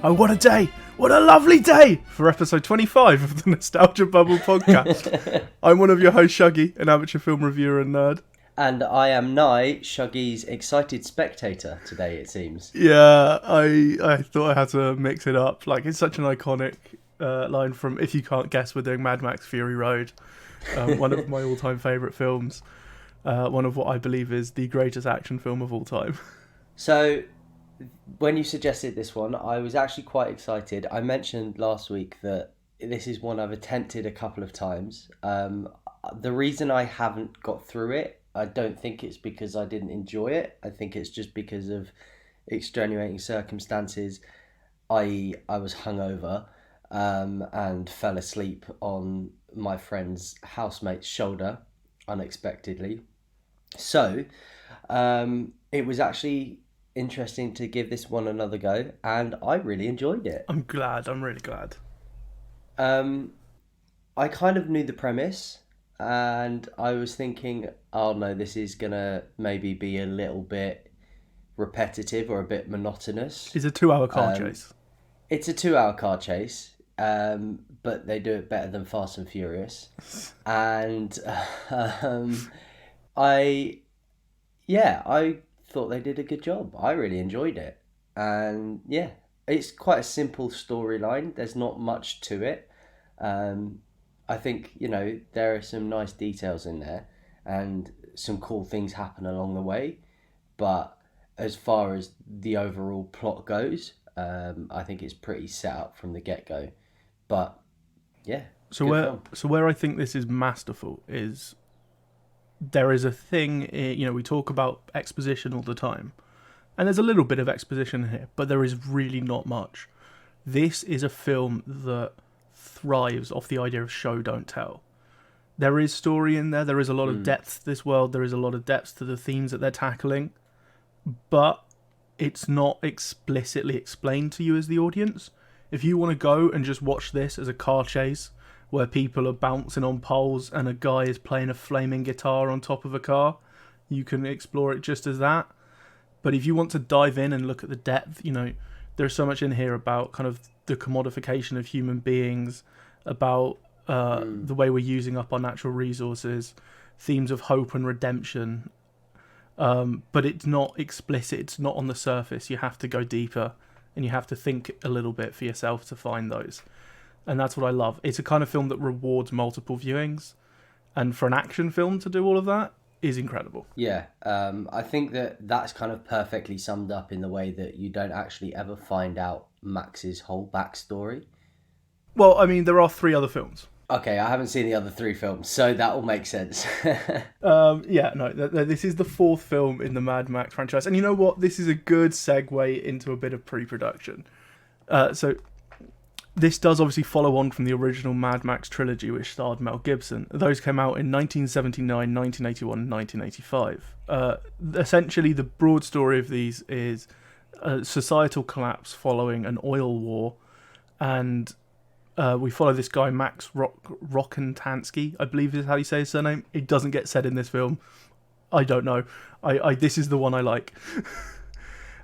Oh, what a day! What a lovely day! For episode 25 of the Nostalgia Bubble podcast. I'm one of your hosts, Shuggie, an amateur film reviewer and nerd. And I am Nye, Shuggie's excited spectator today, it seems. Yeah, I thought I had to mix it up. Like, it's such an iconic line from If You Can't Guess, We're Doing Mad Max Fury Road. One of my all-time favourite films. One of what I believe is the greatest action film of all time. So, when you suggested this one, I was actually quite excited. I mentioned last week that this is one I've attempted a couple of times. The reason I haven't got through it, I don't think it's because I didn't enjoy it. I think it's just because of extenuating circumstances. I was hungover and fell asleep on my friend's housemate's shoulder unexpectedly. So it was actually interesting to give this one another go, and I really enjoyed it. I'm really glad. I kind of knew the premise, and I was thinking, oh no, this is gonna maybe be a little bit repetitive or a bit monotonous. It's a 2-hour car chase. It's a 2-hour car chase, but they do it better than Fast and Furious. And I thought they did a good job. I really enjoyed it. And yeah, it's quite a simple storyline. There's not much to it. I think, there are some nice details in there and some cool things happen along the way. But as far as the overall plot goes, I think it's pretty set up from the get-go. But yeah. So where I think this is masterful is there is a thing, we talk about exposition all the time, and there's a little bit of exposition here, but there is really not much. This is a film that thrives off the idea of show, don't tell. There is story in there is a lot of depth to this world, there is a lot of depth to the themes that they're tackling, but it's not explicitly explained to you as the audience. If you want to go and just watch this as a car chase where people are bouncing on poles and a guy is playing a flaming guitar on top of a car, you can explore it just as that. But if you want to dive in and look at the depth, there's so much in here about kind of the commodification of human beings, about the way we're using up our natural resources, themes of hope and redemption. But it's not explicit, it's not on the surface. You have to go deeper and you have to think a little bit for yourself to find those. And that's what I love. It's a kind of film that rewards multiple viewings. And for an action film to do all of that is incredible. Yeah, I think that's kind of perfectly summed up in the way that you don't actually ever find out Max's whole backstory. Well, I mean, there are 3 other films. Okay, I haven't seen the other 3 films, so that will make sense. This is the 4th film in the Mad Max franchise. And you know what? This is a good segue into a bit of pre-production. So this does obviously follow on from the original Mad Max trilogy, which starred Mel Gibson. Those came out in 1979, 1981, and 1985. Essentially, the broad story of these is a societal collapse following an oil war, and we follow this guy, Max Rokitansky, I believe is how you say his surname. It doesn't get said in this film. I don't know. This is the one I like.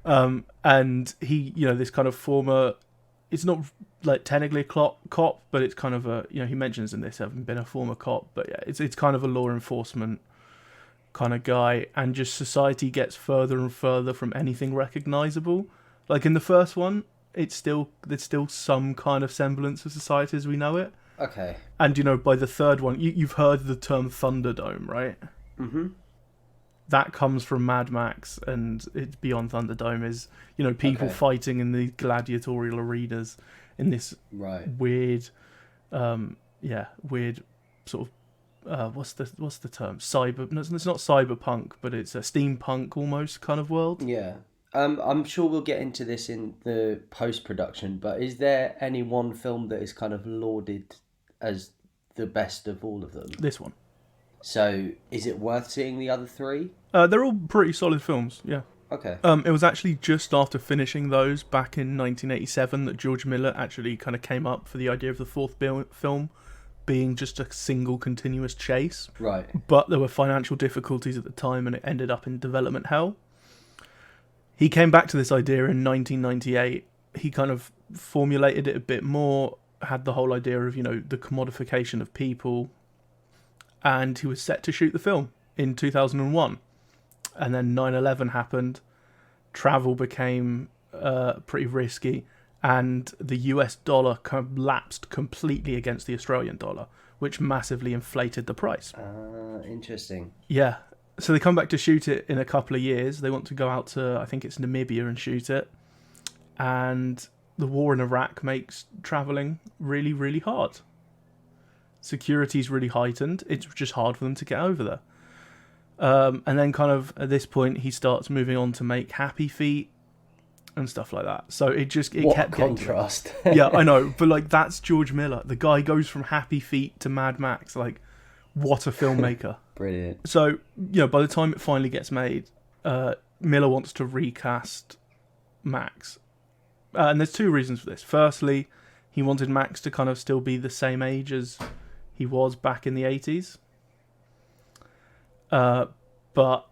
And he, this kind of former... It's not like technically a cop, but it's kind of a, he mentions in this having been a former cop, but yeah, it's kind of a law enforcement kind of guy, and just society gets further and further from anything recognizable. Like in the first one, there's still some kind of semblance of society as we know it. Okay. And by the third one, you've heard the term Thunderdome, right? Mm-hmm. That comes from Mad Max, and it's Beyond Thunderdome is, people fighting in the gladiatorial arenas in this weird, weird sort of, what's the term? No, it's not cyberpunk, but it's a steampunk almost kind of world. Yeah. I'm sure we'll get into this in the post-production, but is there any one film that is kind of lauded as the best of all of them? This one. So, is it worth seeing the other 3? They're all pretty solid films, yeah. Okay. It was actually just after finishing those back in 1987 that George Miller actually kind of came up for the idea of the 4th film being just a single continuous chase. Right. But there were financial difficulties at the time and it ended up in development hell. He came back to this idea in 1998 he kind of formulated it a bit more, had the whole idea of, the commodification of people, and he was set to shoot the film in 2001. And then 9/11 happened, travel became pretty risky, and the US dollar collapsed completely against the Australian dollar, which massively inflated the price. Interesting. Yeah. So they come back to shoot it in a couple of years. They want to go out to, I think it's Namibia, and shoot it. And the war in Iraq makes travelling really, really hard. Security's really heightened. It's just hard for them to get over there. And then kind of at this point, he starts moving on to make Happy Feet and stuff like that. So it What kept contrast. Yeah, I know. But like, that's George Miller. The guy goes from Happy Feet to Mad Max. Like, what a filmmaker. Brilliant. So, by the time it finally gets made, Miller wants to recast Max. And there's two reasons for this. Firstly, he wanted Max to kind of still be the same age as he was back in the 80s. But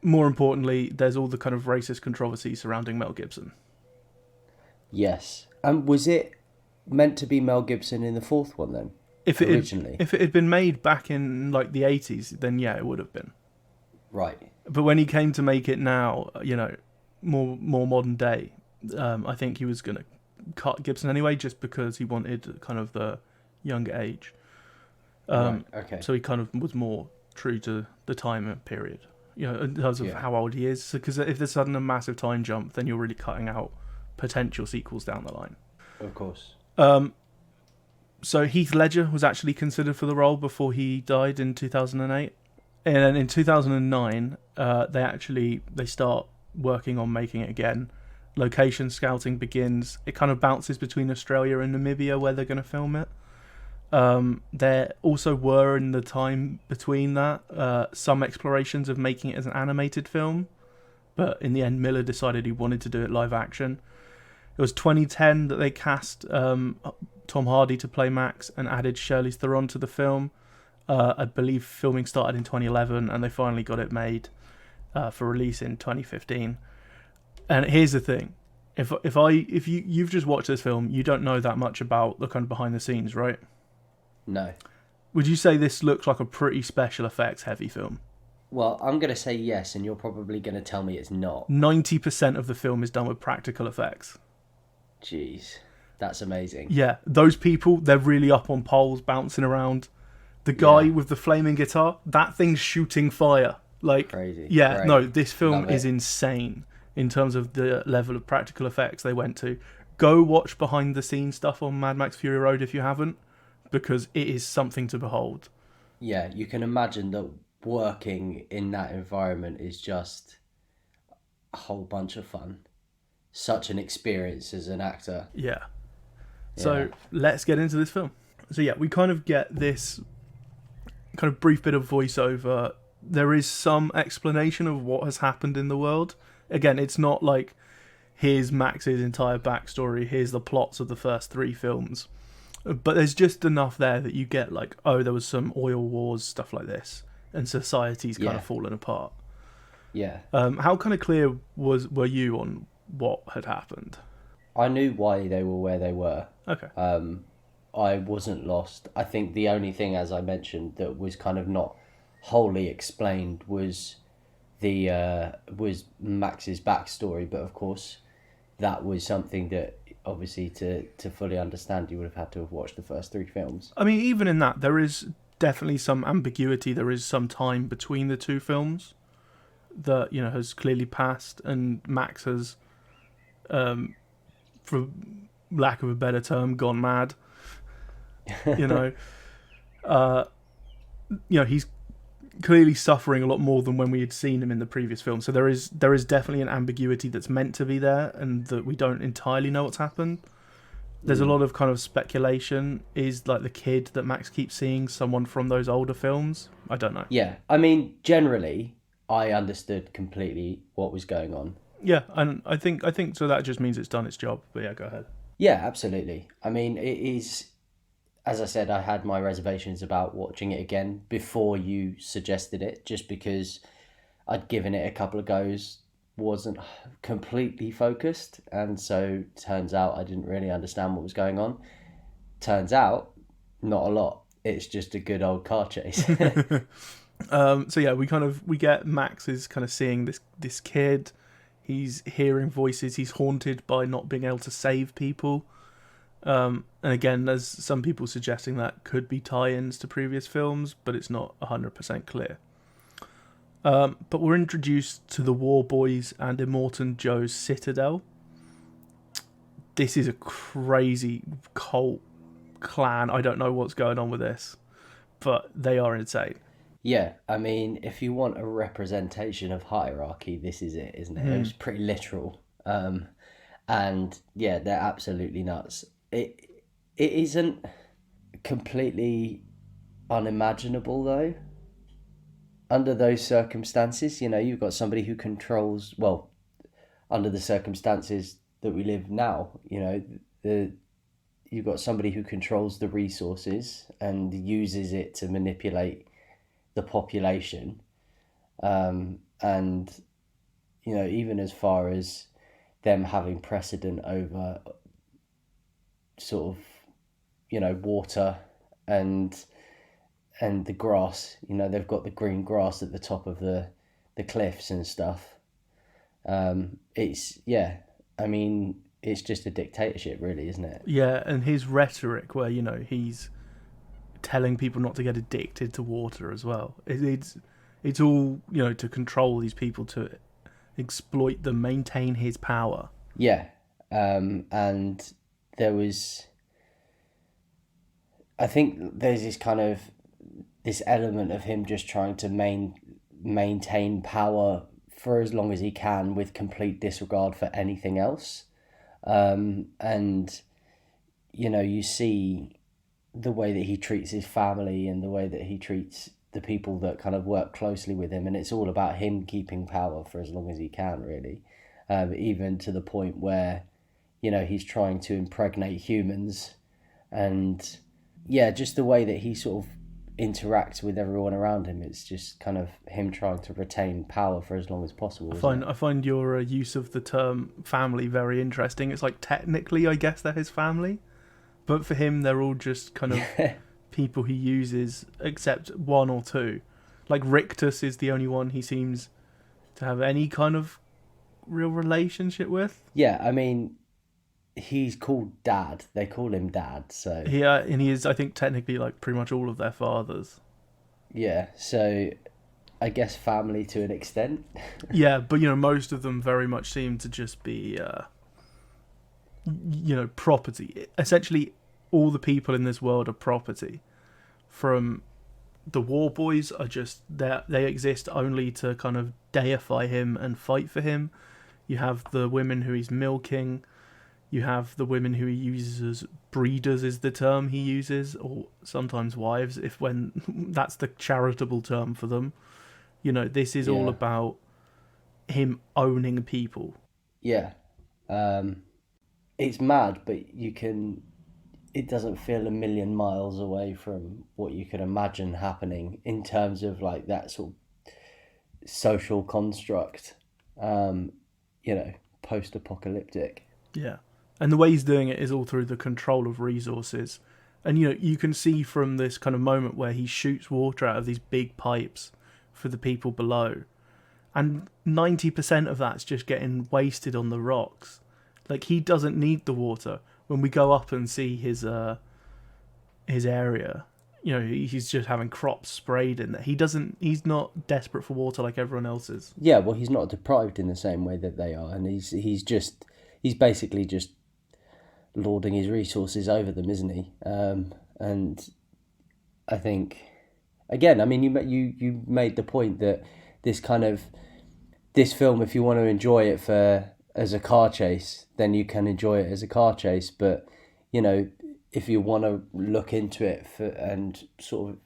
more importantly, there's all the kind of racist controversy surrounding Mel Gibson. Yes. And was it meant to be Mel Gibson in the fourth one then? Originally? If it had been made back in like the 80s, then yeah, it would have been. Right. But when he came to make it now, more modern day, I think he was going to cut Gibson anyway, just because he wanted kind of the younger age. Right. Okay. So he kind of was more true to the time period, in terms of how old he is. Because if there's suddenly a massive time jump, then you're really cutting out potential sequels down the line. Of course. So Heath Ledger was actually considered for the role before he died in 2008. And then in 2009, they start working on making it again. Location scouting begins. It kind of bounces between Australia and Namibia where they're going to film it. There also were, in the time between that, some explorations of making it as an animated film. But in the end, Miller decided he wanted to do it live action. It was 2010 that they cast Tom Hardy to play Max and added Charlize Theron to the film. I believe filming started in 2011 and they finally got it made for release in 2015. And here's the thing: if you've just watched this film, you don't know that much about the kind of behind the scenes, right? No. Would you say this looks like a pretty special effects heavy film? Well, I'm going to say yes, and you're probably going to tell me it's not. 90% of the film is done with practical effects. Jeez, that's amazing. Yeah, those people, they're really up on poles, bouncing around. The guy with the flaming guitar, that thing's shooting fire. Like, crazy. Yeah, Great. no, this film is insane in terms of the level of practical effects they went to. Go watch behind the scenes stuff on Mad Max Fury Road if you haven't, because it is something to behold. Yeah, you can imagine that working in that environment is just a whole bunch of fun. Such an experience as an actor. Yeah. So let's get into this film. So yeah, we kind of get this kind of brief bit of voiceover. There is some explanation of what has happened in the world. Again, it's not like, here's Max's entire backstory, here's the plots of the first three films. But there's just enough there that you get like, oh, there was some oil wars, stuff like this, and society's kind of fallen apart. Yeah. How kind of clear were you on what had happened? I knew why they were where they were. Okay. I wasn't lost. I think the only thing, as I mentioned, that was kind of not wholly explained was was Max's backstory. But of course, that was something that obviously to fully understand, you would have had to have watched the first three films. I mean, even in that, there is definitely some ambiguity. There is some time between the two films that, has clearly passed, and Max has, for lack of a better term, gone mad. He's clearly suffering a lot more than when we had seen him in the previous film. So there is definitely an ambiguity that's meant to be there, and that we don't entirely know what's happened. There's a lot of kind of speculation. Is like the kid that Max keeps seeing someone from those older films? I don't know. Yeah, I mean, generally, I understood completely what was going on. Yeah, and I think so. That just means it's done its job. But yeah, go ahead. Yeah, absolutely. I mean, it is. As I said, I had my reservations about watching it again before you suggested it, just because I'd given it a couple of goes wasn't completely focused, and so turns out I didn't really understand what was going on. Turns out, not a lot. It's just a good old car chase. So yeah, we get Max is kind of seeing this kid. He's hearing voices. He's haunted by not being able to save people. And again, there's some people suggesting that could be tie-ins to previous films, but it's not 100% clear. But we're introduced to the War Boys and Immortan Joe's Citadel. This is a crazy cult clan. I don't know what's going on with this, but they are insane. Yeah, I mean, if you want a representation of hierarchy, this is it, isn't it? It was pretty literal. And yeah, they're absolutely nuts. It isn't completely unimaginable though. Under those circumstances, you've got somebody who controls, well, under the circumstances that we live now, you've got somebody who controls the resources and uses it to manipulate the population, and even as far as them having precedent over sort of water and the grass. They've got the green grass at the top of the cliffs and stuff. It's I mean, it's just a dictatorship, really, isn't it? Yeah, and his rhetoric, where he's telling people not to get addicted to water as well. It's all to control these people, to exploit them, maintain his power. Yeah, and there was, I think there's this element of him just trying to maintain power for as long as he can with complete disregard for anything else. And you see the way that he treats his family and the way that he treats the people that kind of work closely with him, and it's all about him keeping power for as long as he can, really. Even to the point where he's trying to impregnate humans, and just the way that he sort of interacts with everyone around him, it's just kind of him trying to retain power for as long as possible. I find your use of the term family very interesting. It's like, technically I guess they're his family, but for him they're all just kind of people he uses, except one or two. Like Rictus is the only one he seems to have any kind of real relationship with. Yeah, I mean, he's called Dad. They call him Dad, so... Yeah, and he is, I think, technically like pretty much all of their fathers. Yeah, so I guess family to an extent. Yeah, but most of them very much seem to just be, property. Essentially, all the people in this world are property. From the War Boys are just there; they exist only to kind of deify him and fight for him. You have the women who he's milking. You have the women who he uses as breeders, is the term he uses, or sometimes wives, when that's the charitable term for them. This is all about him owning people. Yeah. It's mad, but it doesn't feel a million miles away from what you could imagine happening in terms of like that sort of social construct, post-apocalyptic. Yeah. And the way he's doing it is all through the control of resources. And, you can see from this kind of moment where he shoots water out of these big pipes for the people below. And 90% of that's just getting wasted on the rocks. Like, he doesn't need the water. When we go up and see his area, he's just having crops sprayed in there. He's not desperate for water like everyone else is. Yeah, well, he's not deprived in the same way that they are. And he's basically just lording his resources over them, isn't he? And I think, again, I mean, you made the point that this film, if you want to enjoy it as a car chase, then you can enjoy it as a car chase. But if you want to look into it and sort of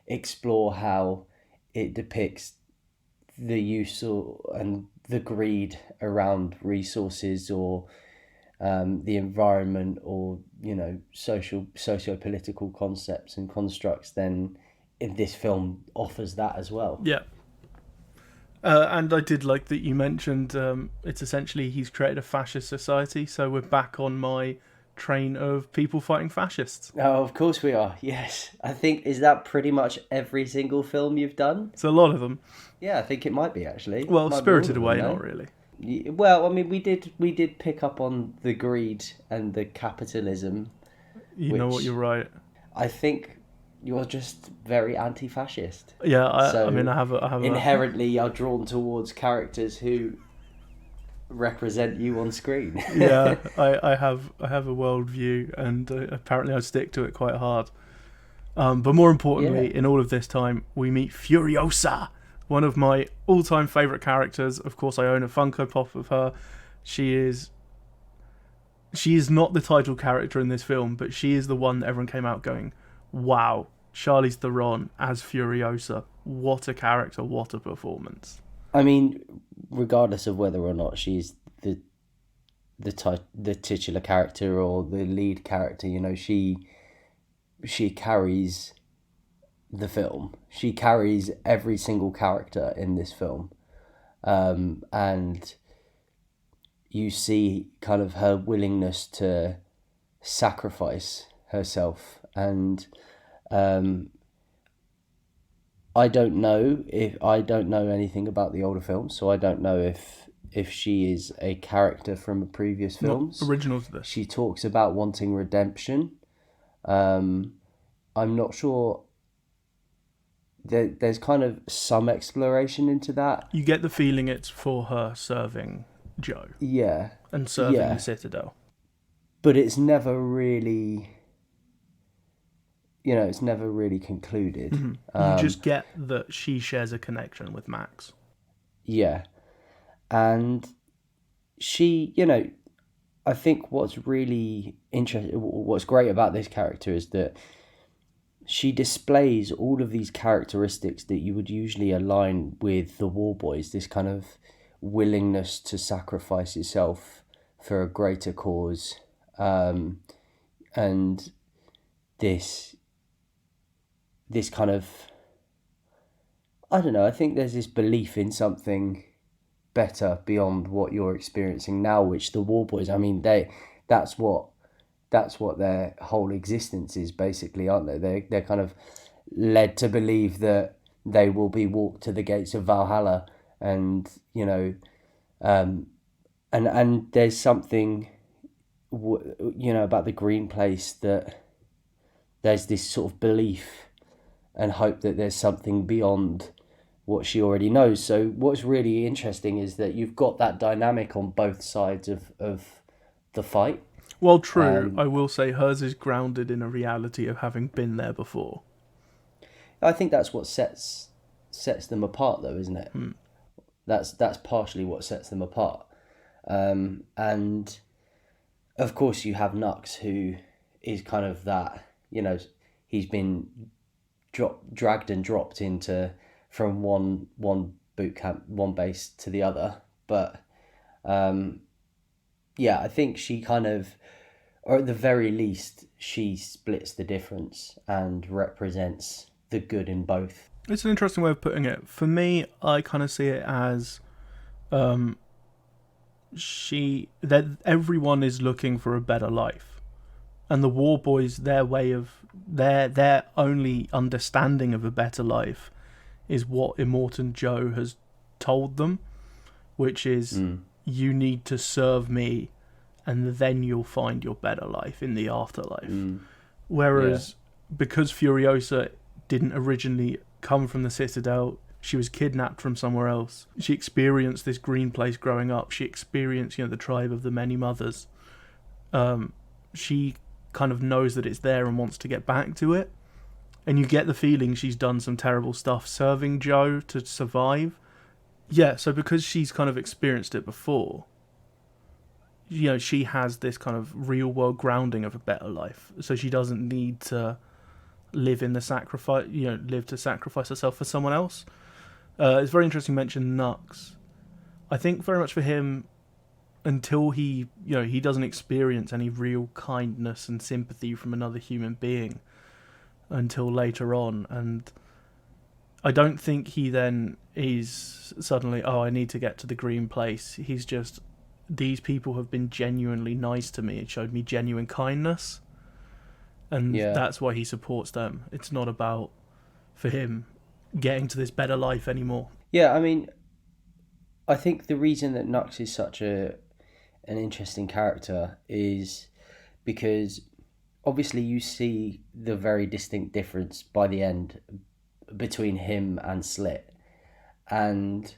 explore how it depicts the use and the greed around resources, or the environment, or socio-political concepts and constructs, then this film offers that as well. Yeah. And I did like that you mentioned it's essentially he's created a fascist society, so we're back on my train of people fighting fascists. Oh, of course we are. Yes, I think is that pretty much every single film you've done. It's a lot of them. Yeah, I think it might be actually. Well, Might be all Spirited of them, Away, no? not really. Well, I mean, we did pick up on the greed and the capitalism, You know what? which You're right. I think you're just very anti-fascist. Yeah, I mean, So I have a. inherently, you're drawn towards characters who represent you on screen. Yeah, I have a worldview, and apparently I stick to it quite hard. But more Yeah. importantly, in all of this time, we meet Furiosa, one of my all-time favorite characters. Of course, I own a Funko Pop of her. She is not the title character in this film, but she is the one that everyone came out going, "Wow, Charlize Theron as Furiosa! What a character! What a performance!" I mean, regardless of whether or not she's the titular character or the lead character, she carries the film. She carries every single character in this film, and you see kind of her willingness to sacrifice herself. And I don't know anything about the older films, so I don't know if she is a character from previous films. Not original to this. She talks about wanting redemption. I'm not sure. There's kind of some exploration into that. You get the feeling it's for her serving Joe Yeah, and serving yeah. the Citadel. But it's never really, it's never really concluded. You just get that she shares a connection with Max. Yeah. And she, I think what's really interesting, what's great about this character is that she displays all of these characteristics that you would usually align with the War Boys, this kind of willingness to sacrifice yourself for a greater cause, and this kind of, I don't know, I think there's this belief in something better beyond what you're experiencing now, which the War Boys, I mean, that's what their whole existence is basically, aren't they? They're kind of led to believe that they will be walked to the gates of Valhalla, and and there's something about the green place, that there's this sort of belief and hope that there's something beyond what she already knows. So what's really interesting is that you've got that dynamic on both sides of the fight. Well, true. I will say hers is grounded in a reality of having been there before. I think that's what sets them apart, though, isn't it? That's partially what sets them apart. And of course, you have Nux, who is kind of that. He's been dragged and dropped into from one boot camp, one base to the other. But I think she kind of, or at the very least, she splits the difference and represents the good in both. It's an interesting way of putting it. For me, I kind of see it as that everyone is looking for a better life, and the War Boys, their way of their only understanding of a better life is what Immortan Joe has told them, which is you need to serve me, and then you'll find your better life in the afterlife. Whereas because Furiosa didn't originally come from the Citadel, she was kidnapped from somewhere else. She experienced this green place growing up. She experienced, the tribe of the many mothers. She kind of knows that it's there and wants to get back to it. And you get the feeling she's done some terrible stuff serving Joe to survive. Yeah, so because she's kind of experienced it before, she has this kind of real world grounding of a better life. So she doesn't need to live in the sacrifice, live to sacrifice herself for someone else. It's very interesting to mention Nux. I think very much for him, until he doesn't experience any real kindness and sympathy from another human being until later on. And I don't think he then is suddenly, oh, I need to get to the green place. He's just, these people have been genuinely nice to me. It showed me genuine kindness. And Yeah. that's why he supports them. It's not about, for him, getting to this better life anymore. Yeah, I mean, I think the reason that Nux is such an interesting character is because obviously you see the very distinct difference by the end between him and Slit. And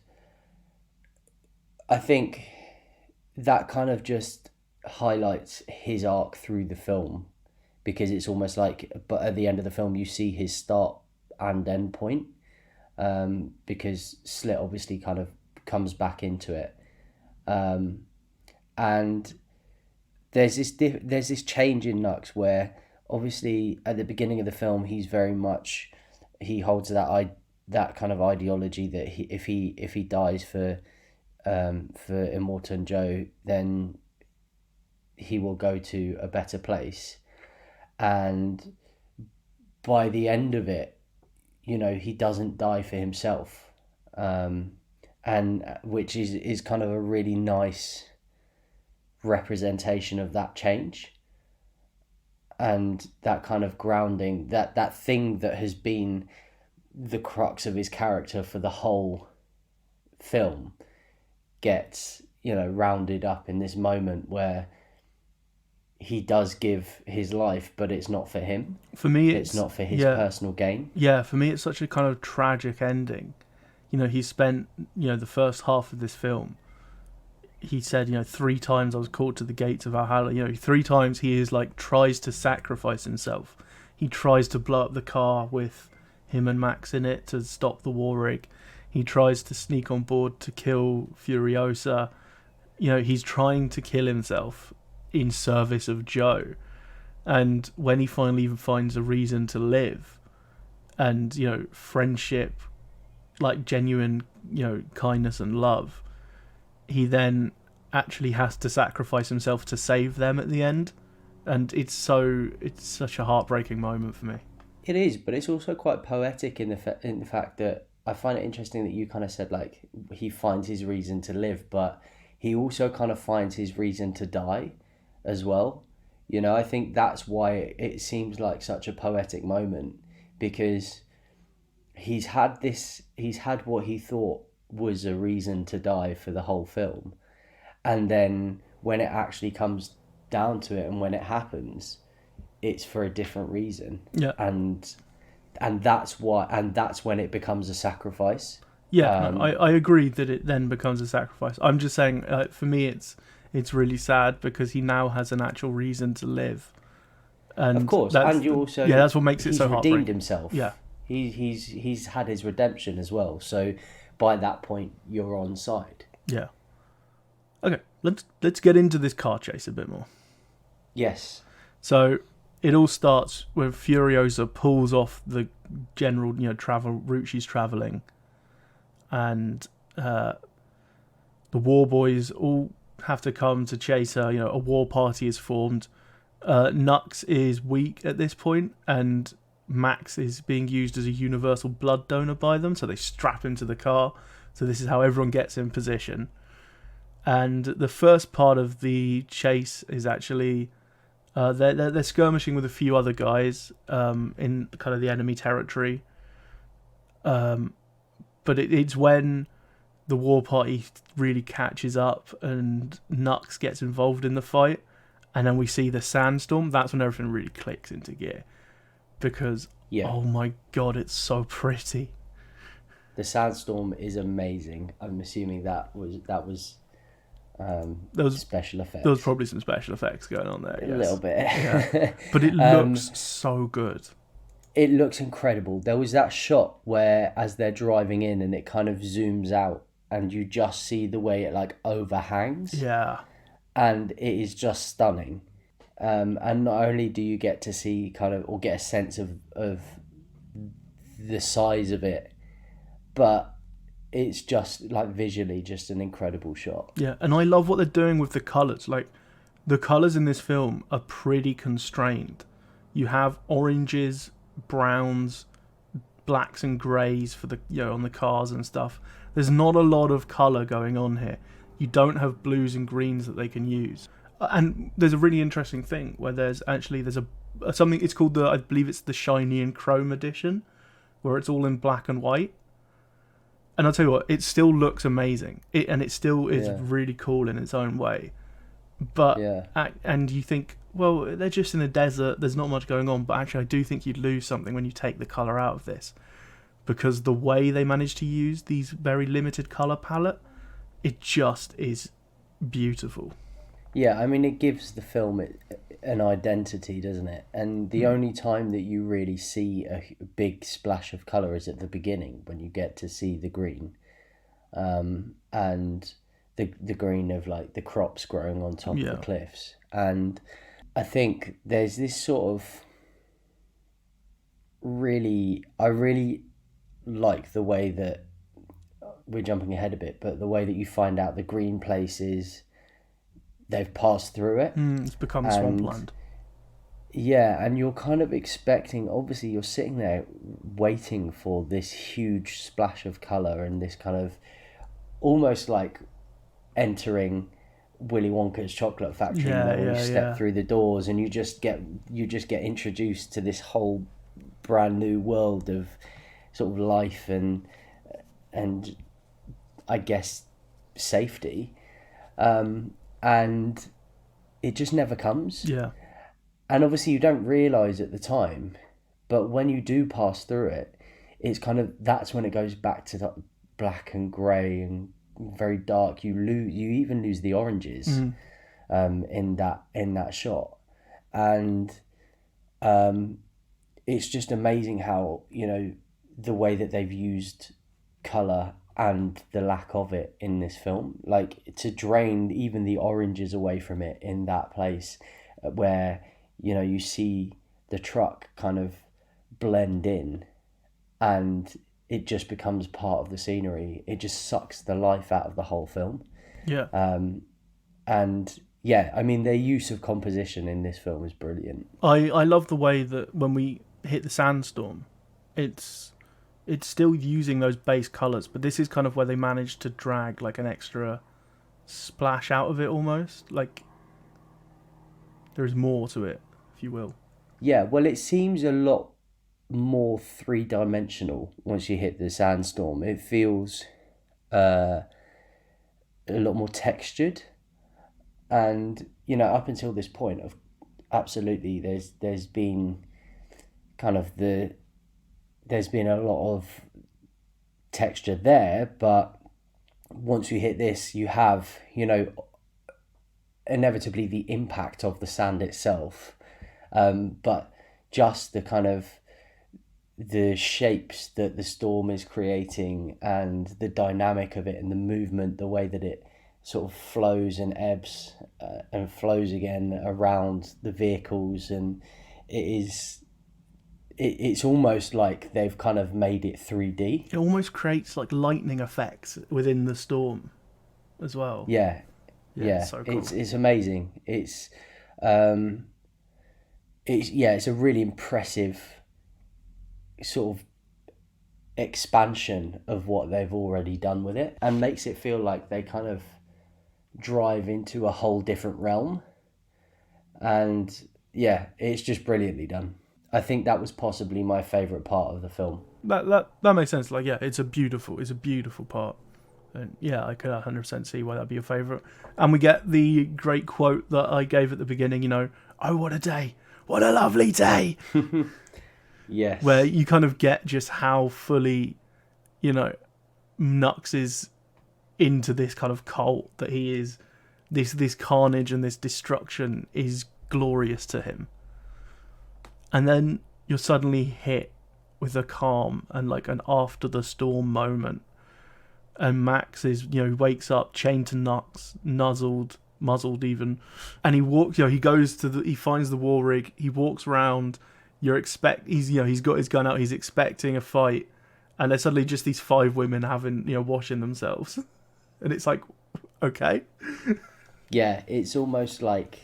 I think that kind of just highlights his arc through the film, because it's almost like, but at the end of the film, you see his start and end point, because Slit obviously kind of comes back into it. And there's this change in Nux where obviously at the beginning of the film he's very much, he holds that kind of ideology that if he dies for Immortan and Joe, then he will go to a better place. And by the end of it, he doesn't die for himself, and which is kind of a really nice representation of that change and that kind of grounding, that thing that has been the crux of his character for the whole film gets rounded up in this moment where he does give his life, but it's not for him. For me, it's not for his personal gain. Yeah, for me, it's such a kind of tragic ending. He spent the first half of this film. He said, 3 times I was called to the gates of Valhalla. 3 times he is tries to sacrifice himself. He tries to blow up the car with him and Max in it to stop the war rig. He tries to sneak on board to kill Furiosa. He's trying to kill himself in service of Joe. And when he finally even finds a reason to live, and friendship, genuine kindness and love, he then actually has to sacrifice himself to save them at the end. And it's such a heartbreaking moment for me. It is, but it's also quite poetic in the fact that I find it interesting that you kind of said he finds his reason to live, but he also kind of finds his reason to die as well. I think that's why it seems like such a poetic moment, because he's had what he thought was a reason to die for the whole film, and then when it actually comes down to it and when it happens, it's for a different reason. Yeah. And that's when it becomes a sacrifice. Yeah, I agree that it then becomes a sacrifice. I'm just saying, for me, it's really sad because he now has an actual reason to live. And of course, and you also that's what makes it so heartbreaking. He's redeemed himself. Yeah, he's had his redemption as well. So by that point, you're on side. Yeah. Okay, let's get into this car chase a bit more. Yes. So it all starts with Furiosa pulls off the general travel route she's traveling, and the war boys all have to come to chase her. A war party is formed. Nux is weak at this point, and Max is being used as a universal blood donor by them, so they strap him to the car. So this is how everyone gets in position. And the first part of the chase is actually they're skirmishing with a few other guys in kind of the enemy territory. But it's when the war party really catches up and Nux gets involved in the fight, and then we see the sandstorm. That's when everything really clicks into gear, because oh my god, it's so pretty. The sandstorm is amazing. I'm assuming that was special effects. There was probably some special effects going on there. A little bit. Yeah. But it looks so good. It looks incredible. There was that shot where as they're driving in and it kind of zooms out and you just see the way it overhangs. Yeah. And it is just stunning. And not only do you get to see or get a sense of the size of it, but it's just visually just an incredible shot. Yeah, and I love what they're doing with the colours. The colours in this film are pretty constrained. You have oranges, browns, blacks and greys for the on the cars and stuff. There's not a lot of color going on here. You don't have blues and greens that they can use. And there's a really interesting thing where there's a something. It's called I believe it's the shiny and chrome edition, where it's all in black and white. And I'll tell you what, it still looks amazing. It still is really cool in its own way. But and you think, well, they're just in a desert. There's not much going on. But actually, I do think you'd lose something when you take the color out of this, because the way they manage to use these very limited color palette, it just is beautiful. Yeah, I mean, it gives the film an identity, doesn't it? And the only time that you really see a big splash of colour is at the beginning, when you get to see the green. And the green of like the crops growing on top of the cliffs. And I think there's this sort of I really like the way that, we're jumping ahead a bit, but the way that you find out the green places, they've passed through it. It's become swampland. Yeah, and you're kind of expecting, obviously you're sitting there waiting for this huge splash of colour and this kind of almost like entering Willy Wonka's chocolate factory, when you step through the doors and you just get introduced to this whole brand new world of sort of life and I guess safety. And it just never comes. Yeah. And obviously you don't realise at the time, but when you do pass through it, it's kind of, that's when it goes back to that black and grey and very dark. You even lose the oranges in that shot. And it's just amazing how, the way that they've used colour and the lack of it in this film, like to drain even the oranges away from it in that place where you see the truck kind of blend in and it just becomes part of the scenery. It just sucks the life out of the whole film. And yeah, I mean, their use of composition in this film is brilliant. I love the way that when we hit the sandstorm, it's still using those base colours, but this is kind of where they managed to drag like an extra splash out of it almost. Like there's more to it, if you will. Yeah, well, it seems a lot more three-dimensional once you hit the sandstorm. It feels a lot more textured. And, up until this point, absolutely, there's been kind of there's been a lot of texture there, but once you hit this, you have, inevitably the impact of the sand itself, but just the kind of the shapes that the storm is creating and the dynamic of it and the movement, the way that it sort of flows and ebbs and flows again around the vehicles, and it's almost like they've kind of made it 3D. It almost creates like lightning effects within the storm as well. Yeah. So cool. It's amazing. It's a really impressive sort of expansion of what they've already done with it, and makes it feel like they kind of drive into a whole different realm. And yeah, it's just brilliantly done. I think that was possibly my favourite part of the film. That makes sense. Like, yeah, it's a beautiful part. And yeah, I could 100% see why that'd be your favourite. And we get the great quote that I gave at the beginning, oh, what a day. What a lovely day. Yes. Where you kind of get just how fully, Nux is into this kind of cult that he is. This carnage and this destruction is glorious to him. And then you're suddenly hit with a calm and like an after the storm moment. And Max is, wakes up chained to Nux, muzzled even. And he walks, he goes he finds the war rig, he walks around, he's got his gun out, he's expecting a fight. And there's suddenly just these 5 women washing themselves. And it's like, okay. Yeah, it's almost like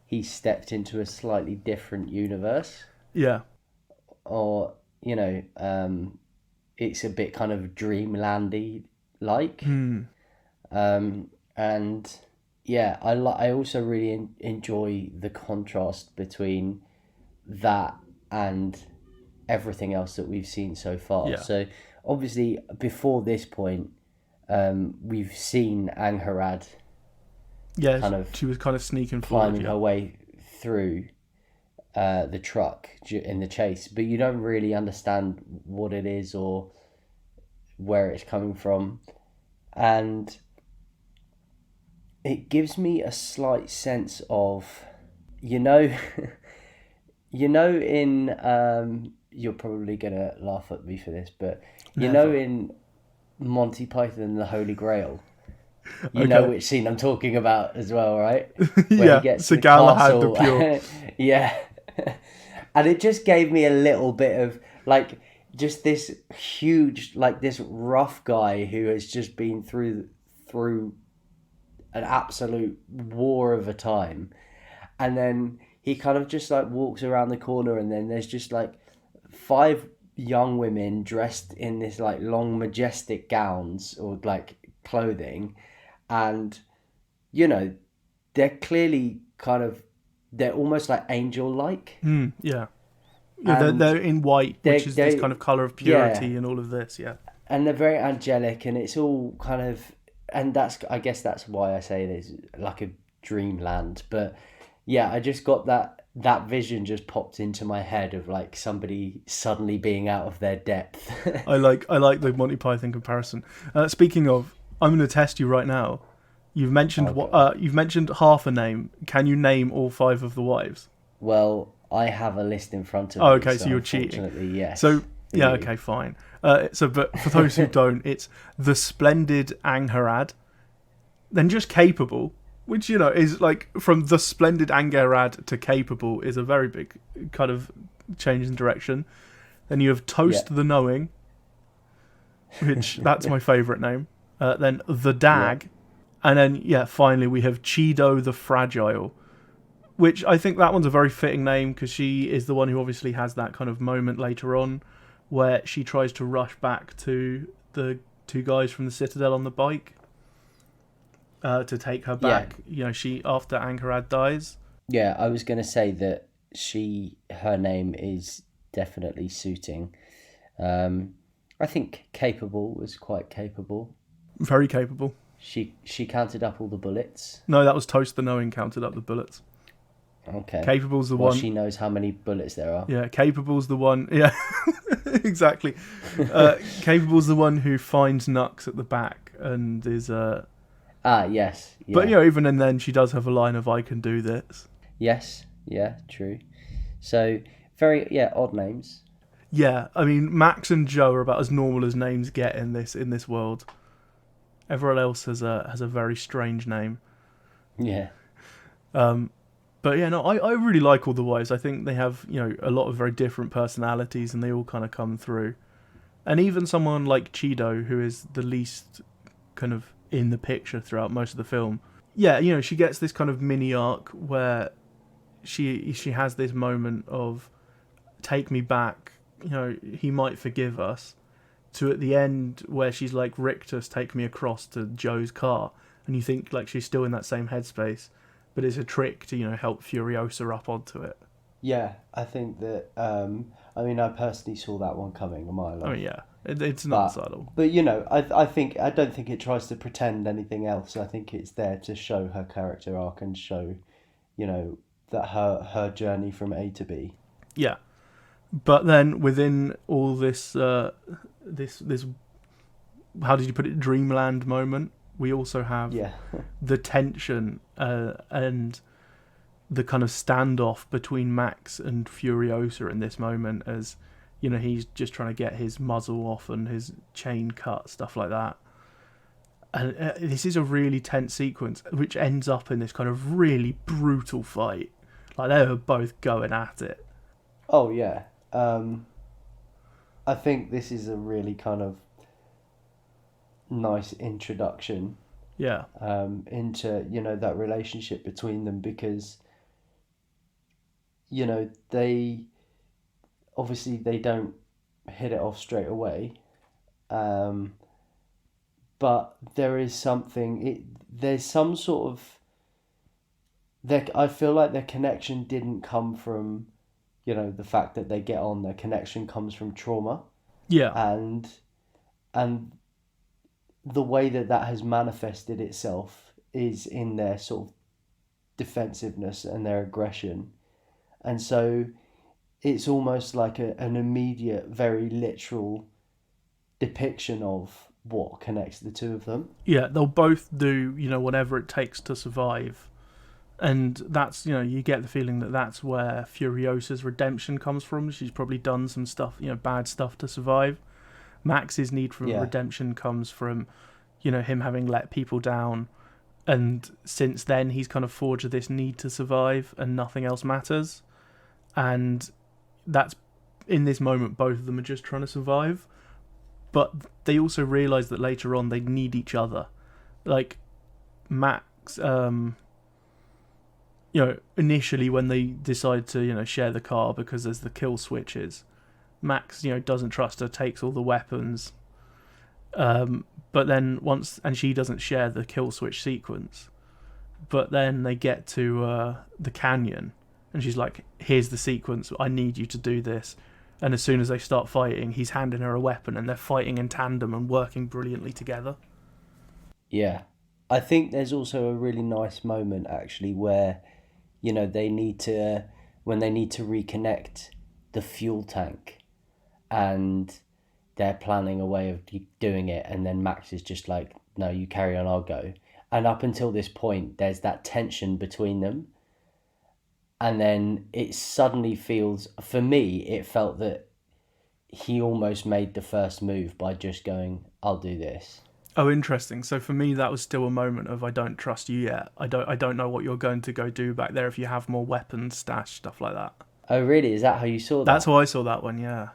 he stepped into a slightly different universe. Yeah. Or, it's a bit kind of dreamlandy like. And yeah, I also really enjoy the contrast between that and everything else that we've seen so far. Yeah. So obviously before this point, we've seen Angharad Yeah, kind of she was kind of sneaking forward. climbing Yeah. her way through the truck in the chase, but you don't really understand what it is or where it's coming from, and it gives me a slight sense of, you know, in you're probably gonna laugh at me for this, but Never. in Monty Python and the Holy Grail, Okay. which scene I'm talking about as well, right? Where he Yeah. gets to So the Galahad the castle. Pure. Yeah. And it just gave me a little bit of like just this huge, like this rough guy who has just been through an absolute war of a time, and then he kind of just like walks around the corner, and then there's just like five young women dressed in this like long majestic gowns or like clothing, and you know they're clearly kind of, they're almost like angel like, Yeah. Yeah, and they're in white, which is this they kind of color of yeah, purity and all of this. Yeah. and they're very angelic, and it's all kind of, and that's, I guess that's why I say there's like a dreamland. But yeah, I just got that vision just popped into my head of like somebody suddenly being out of their depth. I like the Monty Python comparison. Speaking of, I'm going to test you right now. You've mentioned Oh god. you've mentioned half a name. Can you name all five of the wives? Well, I have a list in front of Oh, me, okay, so so you're cheating. unfortunately, yes. So For yeah, you. okay, fine. But for those who don't, it's the splendid Angharad, then just capable, which is like from the splendid Angharad to capable is a very big kind of change in direction. Then you have Yeah. Toast the Knowing, which that's my favourite name. Then the Yeah. Dag, and then finally we have Cheedo the Fragile, which I think that one's a very fitting name because she is the one who obviously has that kind of moment later on where she tries to rush back to the two guys from the Citadel on the bike to take her Yeah. back. She after Angharad dies. Yeah, I was going to say that her name is definitely suiting. I think capable was quite capable. Very capable. She counted up all the bullets. No, that was Toast the Knowing counted up the bullets. Okay. Capable's the Well, one. she knows how many bullets there are. Yeah, Capable's the one. Yeah, exactly. Capable's the one who finds Nux at the back and is. Yes. Yeah. But even and then, she does have a line of "I can do this." Yes. Yeah. True. So very odd names. Yeah, I mean Max and Joe are about as normal as names get in this world. Everyone else has a very strange name. Yeah. But yeah, no, I really like all the wives. I think they have a lot of very different personalities, and they all kind of come through. And even someone like Cheedo, who is the least kind of in the picture throughout most of the film. Yeah, she gets this kind of mini arc where she has this moment of take me back. He might forgive us. To at the end where she's like, Rictus, take me across to Joe's car, and you think like she's still in that same headspace, but it's a trick to help Furiosa up onto it. Yeah, I think that. I mean, I personally saw that one coming a mile off. Oh yeah, it's not But subtle. I don't think it tries to pretend anything else. I think it's there to show her character arc and show, that her journey from A to B. Yeah, but then within all this this how did you put it, dreamland moment, we also have Yeah. the tension and the kind of standoff between Max and Furiosa in this moment, as he's just trying to get his muzzle off and his chain cut, stuff like that. And this is a really tense sequence which ends up in this kind of really brutal fight. Like they were both going at it. Oh yeah. I think this is a really kind of nice introduction Yeah. into that relationship between them, because they obviously they don't hit it off straight away. Um, but there is something. There's some sort of. I feel like their connection didn't come from, the fact that they get on. Their connection comes from trauma, Yeah. and and the way that has manifested itself is in their sort of defensiveness and their aggression, and so it's almost like an immediate, very literal depiction of what connects the two of them. Yeah, they'll both do, whatever it takes to survive. And that's, you get the feeling that that's where Furiosa's redemption comes from. She's probably done some stuff, bad stuff to survive. Max's need for redemption comes from, him having let people down. And since then, he's kind of forged this need to survive and nothing else matters. And that's, in this moment, both of them are just trying to survive. But they also realise that later on they need each other. Like, Max, initially when they decide to, share the car because there's the kill switches, Max, doesn't trust her, takes all the weapons. But then and she doesn't share the kill switch sequence. But then they get to the canyon, and she's like, here's the sequence, I need you to do this. And as soon as they start fighting, he's handing her a weapon, and they're fighting in tandem and working brilliantly together. Yeah. I think there's also a really nice moment, actually, where, they need to, when they need to reconnect the fuel tank, and they're planning a way of doing it, and then Max is just like, no, you carry on, I'll go. And up until this point, there's that tension between them. And then it suddenly feels, for me, it felt that he almost made the first move by just going, I'll do this. Oh, interesting. So for me, that was still a moment of, I don't trust you yet. I don't know what you're going to go do back there if you have more weapons, stash, stuff like that. Oh, really? Is that how you saw that? That's how I saw that one, yeah.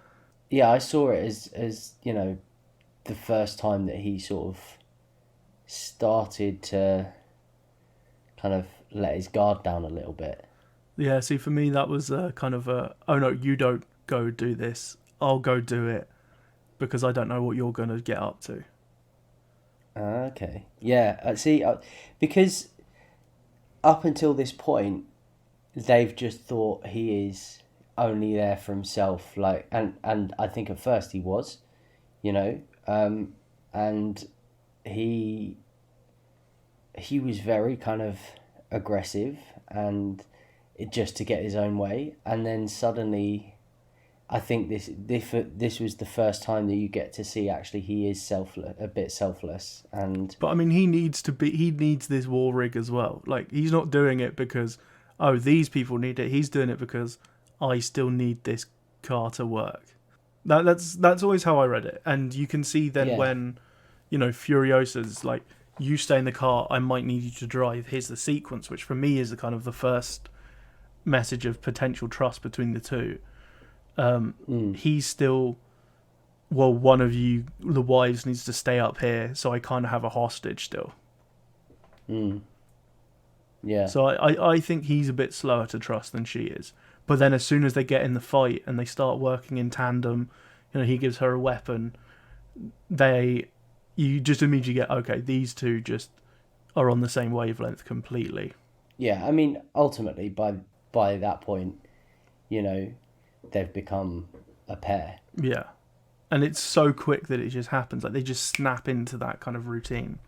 Yeah, I saw it as the first time that he sort of started to kind of let his guard down a little bit. Yeah, see, for me, that was kind of a, oh no, you don't go do this. I'll go do it because I don't know what you're going to get up to. Okay. Yeah, see, because up until this point, they've just thought he is only there for himself. Like, and I think at first he was, and he was very kind of aggressive and just to get his own way, and then suddenly I think this was the first time that you get to see actually he is a bit selfless. But I mean, he needs this war rig as well. Like, he's not doing it because, oh, these people need it. He's doing it because I still need this car to work. That's always how I read it. And you can see then when, Furiosa's like, you stay in the car, I might need you to drive. Here's the sequence, which for me is the kind of the first message of potential trust between the two. He's still, well, one of you, the wives, needs to stay up here, so I kind of have a hostage still. Yeah. So I think he's a bit slower to trust than she is. But then as soon as they get in the fight and they start working in tandem, he gives her a weapon, you just immediately get, okay, these two just are on the same wavelength completely. Yeah, I mean, ultimately, by that point, they've become a pair. Yeah. And it's so quick that it just happens. Like, they just snap into that kind of routine.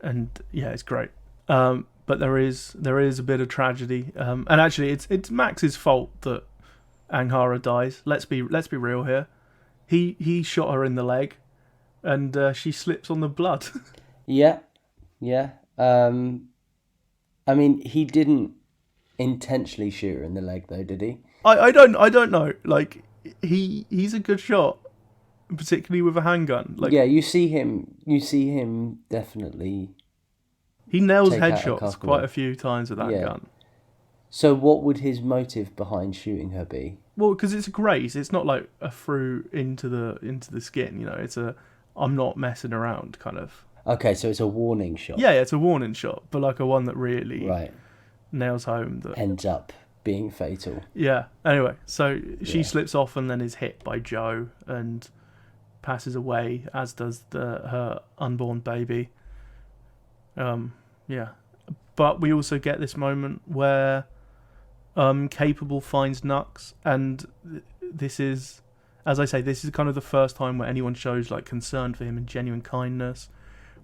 And yeah, it's great. But there is a bit of tragedy. And actually it's Max's fault that Anghara dies. Let's be real here. He shot her in the leg and she slips on the blood. Yeah. I mean, he didn't intentionally shoot her in the leg, though, did he? I don't know. Like, he's a good shot, particularly with a handgun. Like, yeah, you see him definitely. He nails headshots quite a few times with that gun. So, what would his motive behind shooting her be? Well, because it's a graze. It's not like a through into the skin. It's a I'm not messing around kind of. Okay, so it's a warning shot. Yeah, it's a warning shot, but like a one that really right nails home that ends up being fatal. Yeah. Anyway, so she Yeah. slips off and then is hit by Joe and passes away, as does her unborn baby. Yeah. But we also get this moment where Capable finds Nux, and this is, as I say, this is kind of the first time where anyone shows like concern for him and genuine kindness.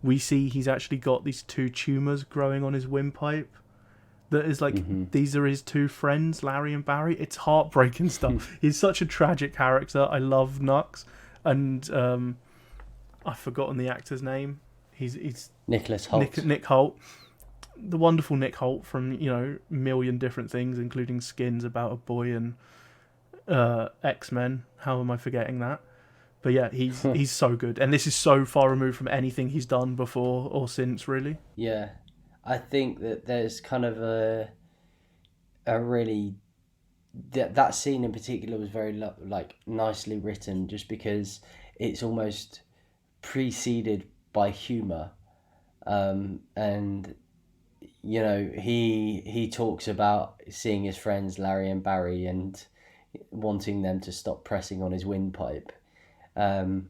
We see he's actually got these 2 tumors growing on his windpipe. That is like, these are his 2 friends, Larry and Barry. It's heartbreaking stuff. He's such a tragic character. I love Nux, and I've forgotten the actor's name. He's Nicholas Hoult. Nick Holt, the wonderful Nick Holt from million different things, including Skins about a boy and X-Men. How am I forgetting that? But yeah, he's so good, and this is so far removed from anything he's done before or since, really. Yeah, I think that there's kind of a really that scene in particular was very like nicely written, just because it's almost preceded by humor, and he talks about seeing his friends Larry and Barry and wanting them to stop pressing on his windpipe, and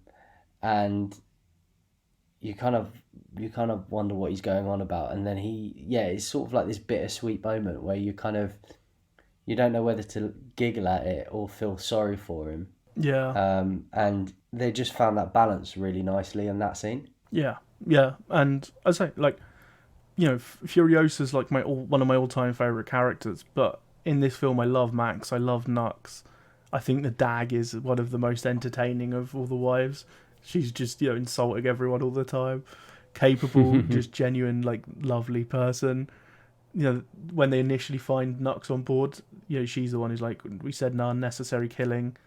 you kind of wonder what he's going on about, and then it's sort of like this bittersweet moment where you don't know whether to giggle at it or feel sorry for him. Yeah. And they just found that balance really nicely in that scene. Yeah, and I say, like, Furiosa's like one of my all-time favorite characters, but in this film, I love Max, I love Nux. I think the Dag is one of the most entertaining of all the wives. She's just insulting everyone all the time. Capable, just genuine, like, lovely person. When they initially find Nux on board, she's the one who's like, we said no unnecessary killing,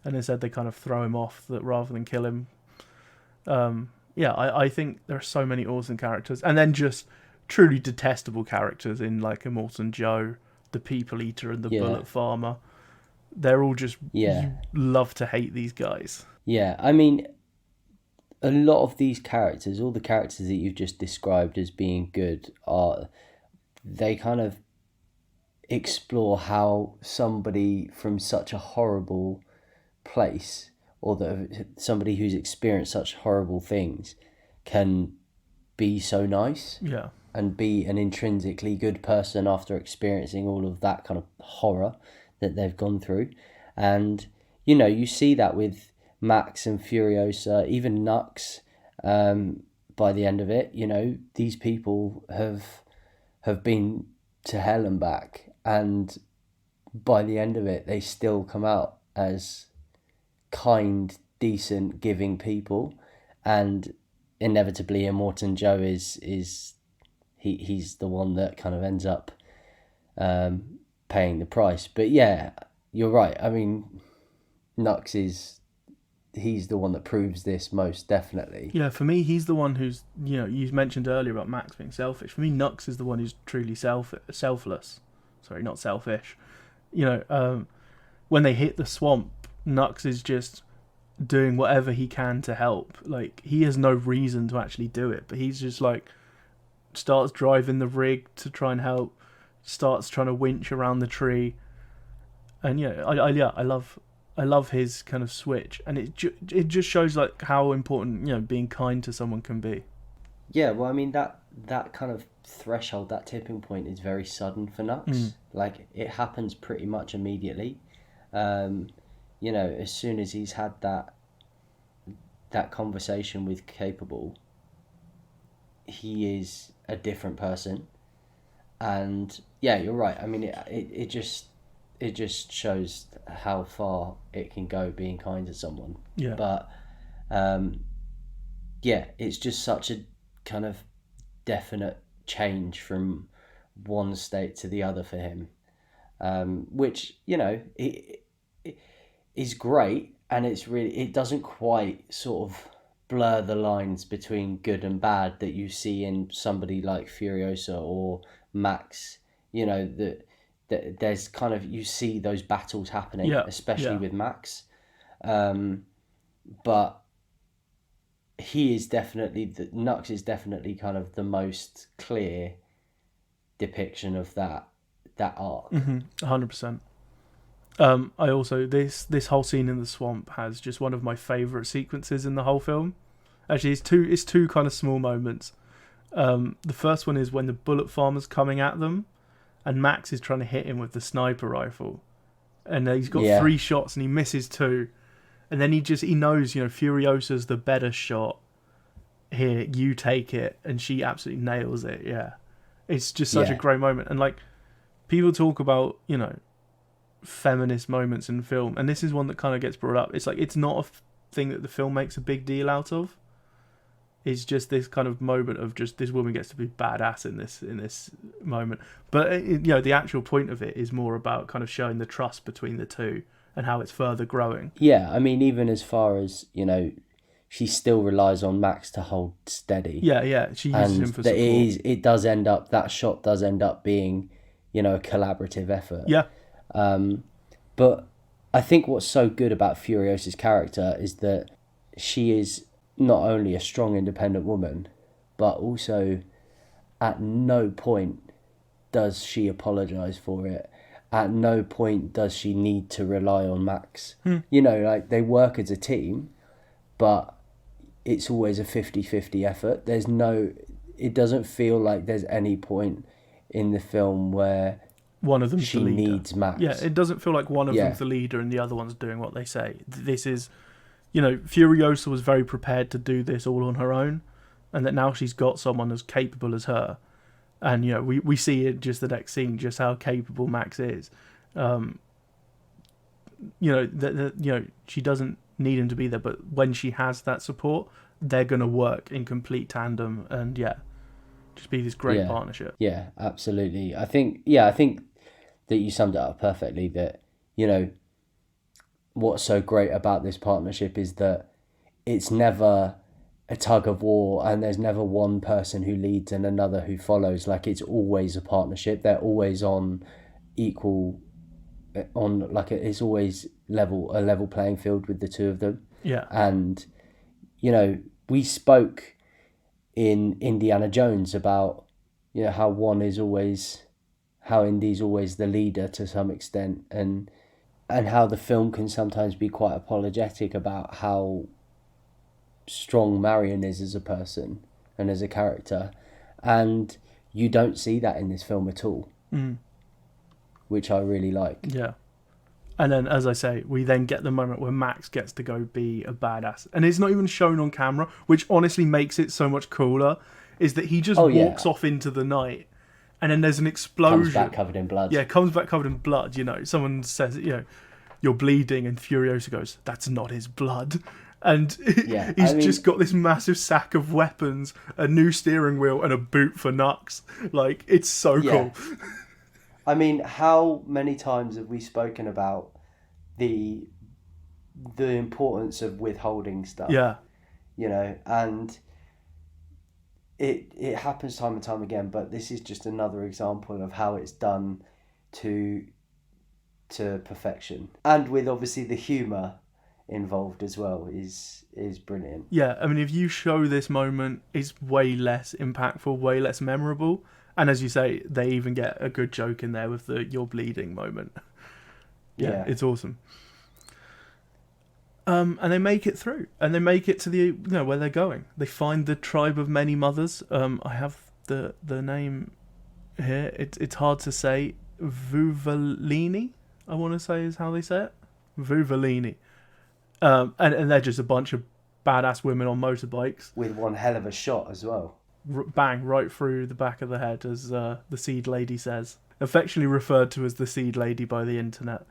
and instead they kind of throw him off that rather than kill him. I think there are so many awesome characters, and then just truly detestable characters in like Immortan Joe, the People Eater, and the Bullet Farmer. They're all just, you love to hate these guys. Yeah, I mean, a lot of these characters, all the characters that you've just described as being good, they kind of explore how somebody from such a horrible place, or somebody who's experienced such horrible things, can be so nice. Yeah. And be an intrinsically good person after experiencing all of that kind of horror that they've gone through. And you see that with Max and Furiosa, even Nux. By the end of it, these people have been to hell and back, and by the end of it they still come out as kind, decent, giving people. And inevitably Immortan Joe is he's the one that kind of ends up paying the price. But yeah, you're right. I mean, Nux he's the one that proves this most definitely. Yeah, for me, he's the one who's, you mentioned earlier about Max being selfish. For me, Nux is the one who's truly selfless. Sorry, not selfish. When they hit the swamp, Nux is just doing whatever he can to help. Like, he has no reason to actually do it, but he's just like, starts driving the rig to try and help, starts trying to winch around the tree. And I love his kind of switch, and it just shows like how important being kind to someone can be. Yeah, well, I mean that kind of threshold, that tipping point, is very sudden for Nux. Like, it happens pretty much immediately. As soon as he's had that conversation with Capable, he is a different person. And yeah, you're right. I mean, it just shows how far it can go being kind to someone. Yeah. But it's just such a kind of definite change from one state to the other for him, which it is great, and it doesn't quite sort of blur the lines between good and bad that you see in somebody like Furiosa or Max. That there's kind of, you see those battles happening, especially with Max, but Nux is definitely kind of the most clear depiction of that that arc. 100%. I also this whole scene in the swamp has just one of my favourite sequences in the whole film. Actually, it's two kind of small moments. The first one is when the bullet farmer's coming at them, and Max is trying to hit him with the sniper rifle, and he's got 3 shots and he misses 2, and then he knows, Furiosa's the better shot. Here, you take it, and she absolutely nails it. Yeah, it's just such a great moment, and like people talk about, feminist moments in film, and this is one that kind of gets brought up. It's like it's not a thing that the film makes a big deal out of. It's just this kind of moment of just this woman gets to be badass in this moment. But the actual point of it is more about kind of showing the trust between the two and how it's further growing. Yeah, I mean, even as far as she still relies on Max to hold steady. Yeah, she uses him for support. It does end up, that shot does end up being, a collaborative effort. Yeah. But I think what's so good about Furiosa's character is that she is not only a strong, independent woman, but also at no point does she apologise for it. At no point does she need to rely on Max. Like they work as a team, but it's always a 50-50 effort. It doesn't feel like there's any point in the film where one of them's she the leader. Needs Max. Yeah, it doesn't feel like one of them's the leader and the other one's doing what they say. This is, Furiosa was very prepared to do this all on her own, and that now she's got someone as capable as her. And, we see it just the next scene, just how capable Max is. She doesn't need him to be there, but when she has that support, they're going to work in complete tandem and, just be this great partnership. Yeah, absolutely. I think that you summed it up perfectly, that, what's so great about this partnership is that it's never a tug of war and there's never one person who leads and another who follows. Like, it's always a partnership. They're always on equal, it's always a level playing field with the two of them. Yeah. And, we spoke in Indiana Jones about, how Indy's always the leader to some extent, and how the film can sometimes be quite apologetic about how strong Marion is as a person and as a character, and you don't see that in this film at all, which I really like. Yeah. And then, as I say, we then get the moment where Max gets to go be a badass, and it's not even shown on camera, which honestly makes it so much cooler. Is that he just walks off into the night, and then there's an explosion. Comes back covered in blood. Yeah, comes back covered in blood. Someone says, you're bleeding, and Furiosa goes, "That's not his blood." And he's just got this massive sack of weapons, a new steering wheel, and a boot for Nux. Like, it's so cool. I mean, how many times have we spoken about the importance of withholding stuff? Yeah. And it happens time and time again, but this is just another example of how it's done to perfection. And with obviously the humour involved as well is brilliant. Yeah, I mean, if you show this moment, it's way less impactful, way less memorable. And as you say, they even get a good joke in there with the "you're bleeding" moment. Yeah, it's awesome. And they make it through, and they make it to the where they're going. They find the tribe of many mothers. I have the name here. It's hard to say. Vuvalini, I want to say is how they say it. Vuvalini. And they're just a bunch of badass women on motorbikes with one hell of a shot as well. Bang, right through the back of the head, as the Seed Lady says. Affectionately referred to as the Seed Lady by the internet.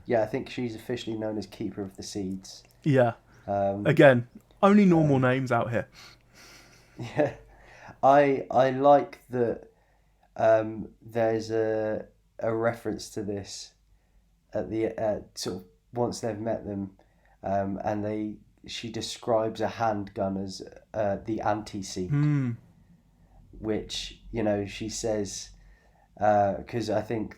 Yeah, I think she's officially known as Keeper of the Seeds. Yeah. Again, only normal names out here. Yeah. I like that there's a reference to this at the sort of once they've met them, and she describes a handgun as the anti-seat, which she says because I think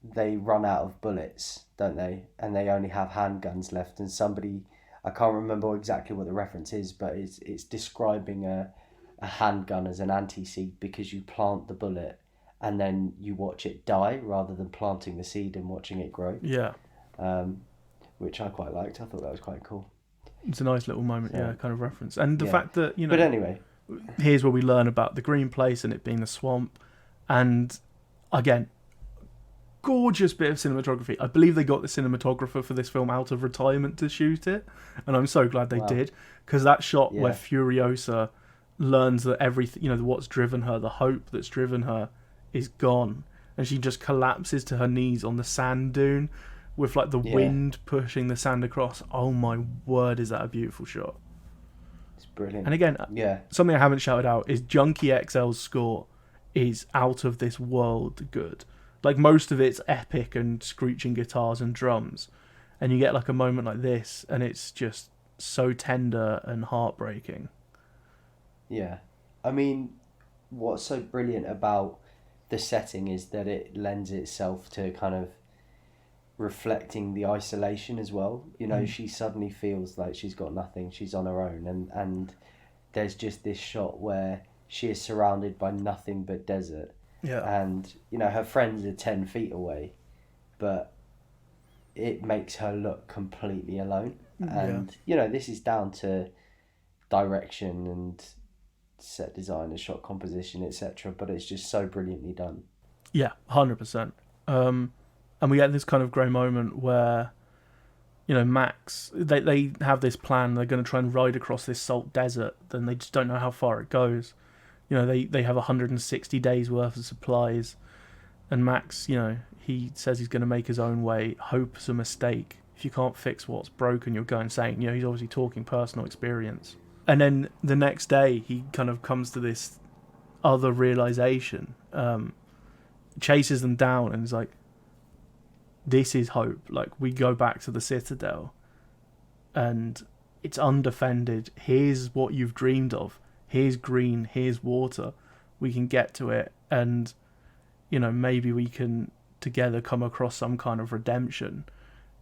they run out of bullets, don't they? And they only have handguns left. And somebody, I can't remember exactly what the reference is, but it's describing a handgun as an anti-seat because you plant the bullet and then you watch it die rather than planting the seed and watching it grow. Yeah. Which I quite liked. I thought that was quite cool. It's a nice little moment, So, kind of reference. And the yeah. fact that, But anyway, here's where we learn about the green place and it being the swamp. And again, gorgeous bit of cinematography. I believe they got the cinematographer for this film out of retirement to shoot it, and I'm so glad they did, because that shot where Furiosa learns that everything, what's driven her, the hope that's driven her, is gone, and she just collapses to her knees on the sand dune with like the wind pushing the sand across. Oh my word, is that a beautiful shot. It's brilliant. And again, something I haven't shouted out is Junkie XL's score is out of this world good. Like, most of it's epic and screeching guitars and drums, and you get like a moment like this and it's just so tender and heartbreaking. Yeah. I mean, what's so brilliant about the setting is that it lends itself to kind of reflecting the isolation as well. She suddenly feels like she's got nothing, she's on her own, and there's just this shot where she is surrounded by nothing but desert. Yeah. And, her friends are 10 feet away, but it makes her look completely alone. And, this is down to direction and set design and shot composition, etc. But it's just so brilliantly done. Yeah, 100%. And we get this kind of grey moment where, Max, they have this plan. They're going to try and ride across this salt desert, then they just don't know how far it goes. They have 160 days worth of supplies, and Max, he says he's going to make his own way. Hope's a mistake. If you can't fix what's broken, you'll go insane. He's obviously talking personal experience. And then the next day, he kind of comes to this other realization, chases them down, and is like, this is hope. Like, we go back to the Citadel, and it's undefended. Here's what you've dreamed of. Here's green, here's water. We can get to it, and, maybe we can together come across some kind of redemption.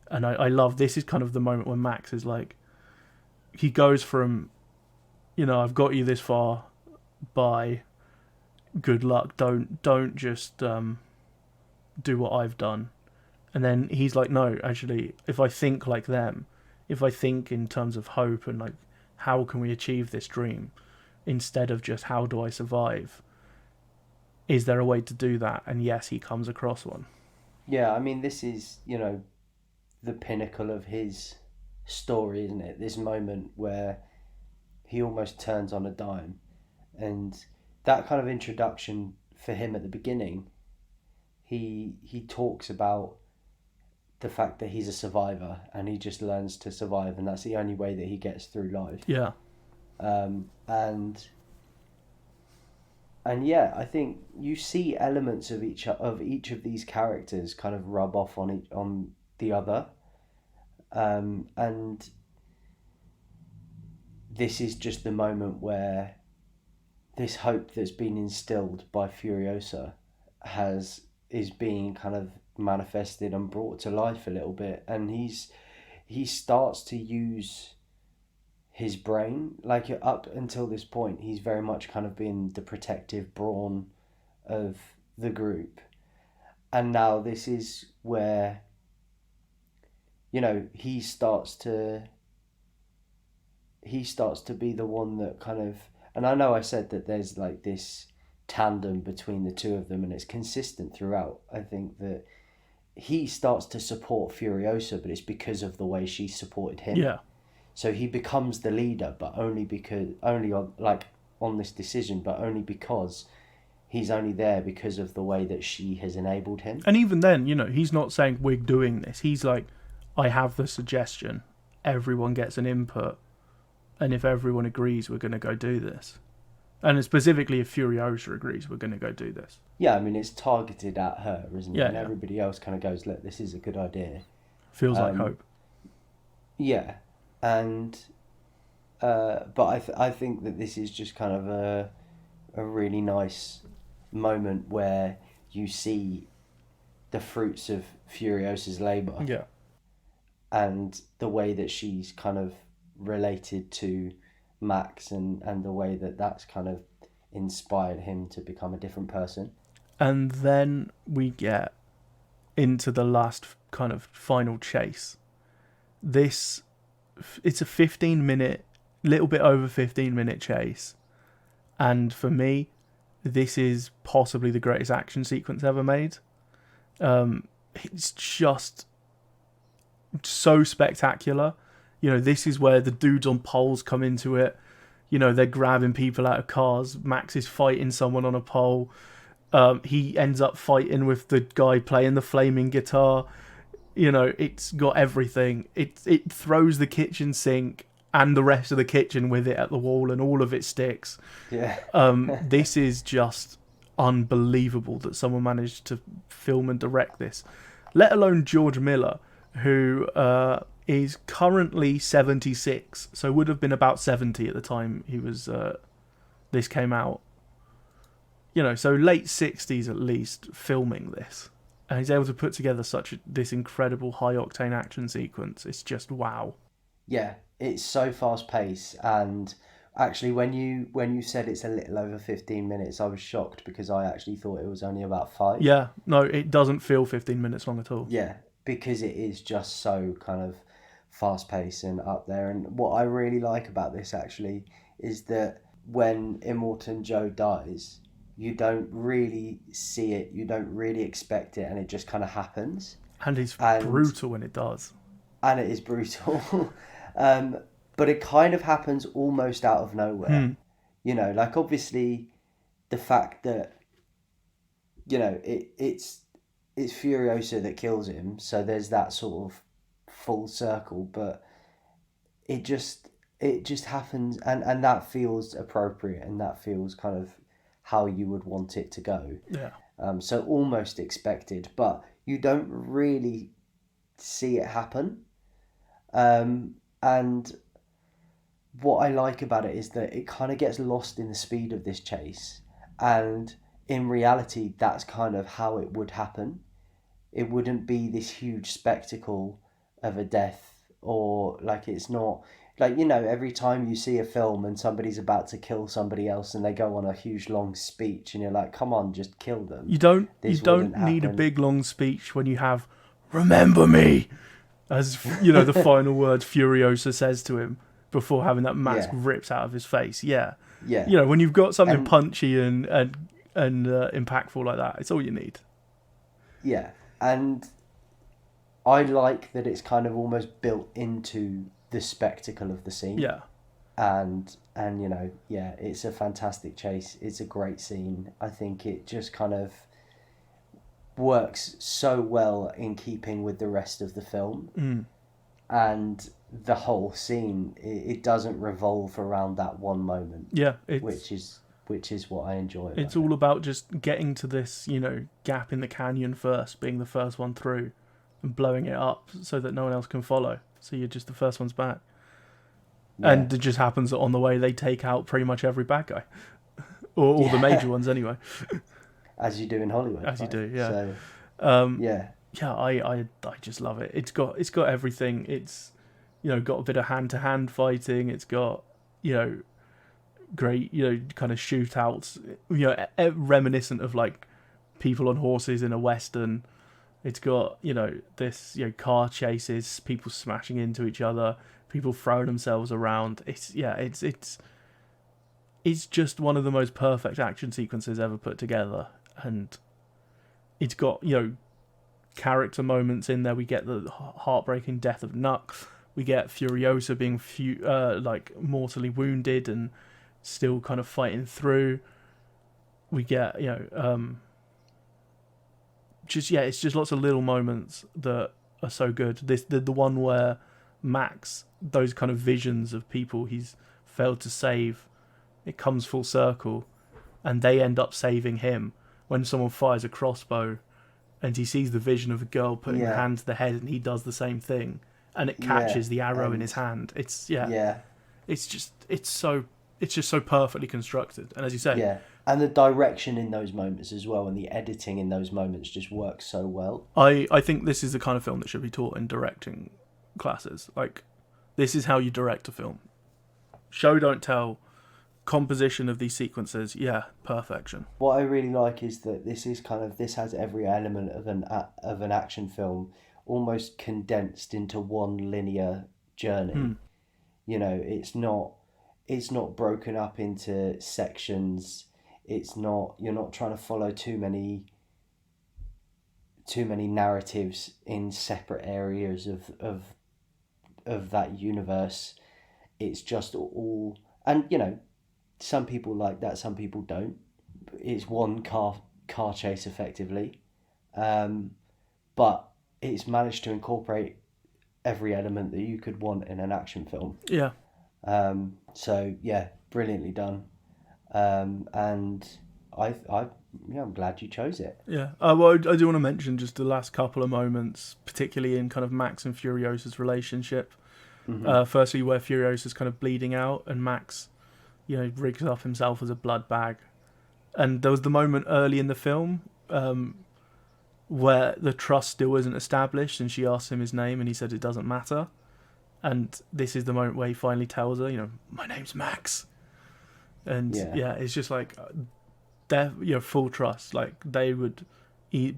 And I love, this is kind of the moment when Max is like, he goes from, I've got you this far, bye, good luck, don't just do what I've done. And then he's like, no, actually, if I think like them, if I think in terms of hope and like, how can we achieve this dream, instead of just how do I survive, is there a way to do that? And yes, he comes across one. Yeah, I mean, this is, the pinnacle of his story, isn't it? This moment where he almost turns on a dime. And that kind of introduction for him at the beginning, he talks about the fact that he's a survivor and he just learns to survive, and that's the only way that he gets through life. Yeah. And yeah, I think you see elements of each of these characters kind of rub off on the other, and this is just the moment where this hope that's been instilled by Furiosa is being kind of manifested and brought to life a little bit, and he starts to use his brain. Like, up until this point, he's very much kind of been the protective brawn of the group, and now this is where he starts to be the one that kind of, and I know I said that there's like this tandem between the two of them and it's consistent throughout. I think that he starts to support Furiosa, but it's because of the way she supported him. Yeah. So he becomes the leader, but only on this decision, but only because he's only there because of the way that she has enabled him. And even then, he's not saying we're doing this. He's like, I have the suggestion. Everyone gets an input. And if everyone agrees, we're going to go do this. And specifically, if Furiosa agrees, we're going to go do this. Yeah, I mean, it's targeted at her, isn't it? Yeah, and everybody else kind of goes, look, this is a good idea. Feels like hope. Yeah. And but I think that this is just kind of a really nice moment where you see the fruits of Furiosa's labour. Yeah. And the way that she's kind of related to Max, and the way that that's kind of inspired him to become a different person. And then we get into the last kind of final chase. It's a 15-minute, little bit over 15-minute chase. And for me, this is possibly the greatest action sequence ever made. It's just so spectacular. This is where the dudes on poles come into it. They're grabbing people out of cars. Max is fighting someone on a pole. He ends up fighting with the guy playing the flaming guitar. It's got everything. It throws the kitchen sink and the rest of the kitchen with it at the wall, and all of it sticks. Yeah. This is just unbelievable that someone managed to film and direct this. Let alone George Miller, who is currently 76, so would have been about 70 at the time this came out. So late 60s at least, filming this. And he's able to put together this incredible high-octane action sequence. It's just wow. Yeah, it's so fast-paced, and actually when you said it's a little over 15 minutes, I was shocked because I actually thought it was only about 5. Yeah, no, it doesn't feel 15 minutes long at all. Yeah, because it is just so kind of fast-paced and up there. And what I really like about this actually is that when Immortan Joe dies, you don't really see it, you don't really expect it, and it just kind of happens. And it's brutal when it does. And it is brutal. But it kind of happens almost out of nowhere. Like obviously the fact that, it's Furiosa that kills him, so there's that sort of full circle, but it just happens, and that feels appropriate, and that feels kind of how you would want it to go. Yeah. So almost expected, but you don't really see it happen. And what I like about it is that it kind of gets lost in the speed of this chase, and in reality that's kind of how it would happen. It wouldn't be this huge spectacle of a death, or like it's not like, every time you see a film and somebody's about to kill somebody else and they go on a huge long speech and you're like, come on, just kill them. You don't need a big long speech when you have "remember me" as the final words Furiosa says to him before having that mask ripped out of his face. Yeah. When you've got something punchy and impactful like that, it's all you need. Yeah, and I like that it's kind of almost built into the spectacle of the scene. Yeah. And it's a fantastic chase. It's a great scene. I think it just kind of works so well in keeping with the rest of the film. And the whole scene, it doesn't revolve around that one moment. Yeah, which is what I enjoy. It's all about just getting to this, gap in the canyon first, being the first one through, and blowing it up so that no one else can follow. So you're just the first ones back. Yeah. And it just happens that on the way they take out pretty much every bad guy, or all the major ones anyway. As you do in Hollywood. As you do, yeah. So, I just love it. It's got everything. It's got a bit of hand-to-hand fighting. It's got great kind of shootouts. Reminiscent of like people on horses in a western. It's got this car chases, people smashing into each other, people throwing themselves around. It's just one of the most perfect action sequences ever put together, and it's got character moments in there. We get the heartbreaking death of Nuck. We get Furiosa being mortally wounded and still kind of fighting through. We get it's just lots of little moments that are so good. The one where Max, those kind of visions of people he's failed to save, it comes full circle, and they end up saving him when someone fires a crossbow, and he sees the vision of a girl putting her hand to the head, and he does the same thing, and it catches the arrow in his hand. It's just so perfectly constructed, and as you say, and the direction in those moments as well, and the editing in those moments just works so well. I think this is the kind of film that should be taught in directing classes. Like, this is how you direct a film. Show, don't tell. composition of these sequences, yeah, perfection. What I really like is that this has every element of an action film almost condensed into one linear journey. You know, it's not broken up into sections. You're not trying to follow too many narratives in separate areas of that universe. It's just all, and you know, some people like that, some people don't. It's one car chase effectively, but it's managed to incorporate every element that you could want in an action film. Yeah. So yeah, brilliantly done. And I'm glad you chose it. Yeah. Well, I do want to mention just the last couple of moments, particularly in kind of Max and Furiosa's relationship. Firstly, where Furiosa's kind of bleeding out, and Max, you know, rigs up himself as a blood bag. And there was the moment early in the film where the trust still isn't established, and she asks him his name, and he said it doesn't matter. And this is the moment where he finally tells her, you know, my name's Max. And yeah it's just like, they're, you know, full trust. Like, they would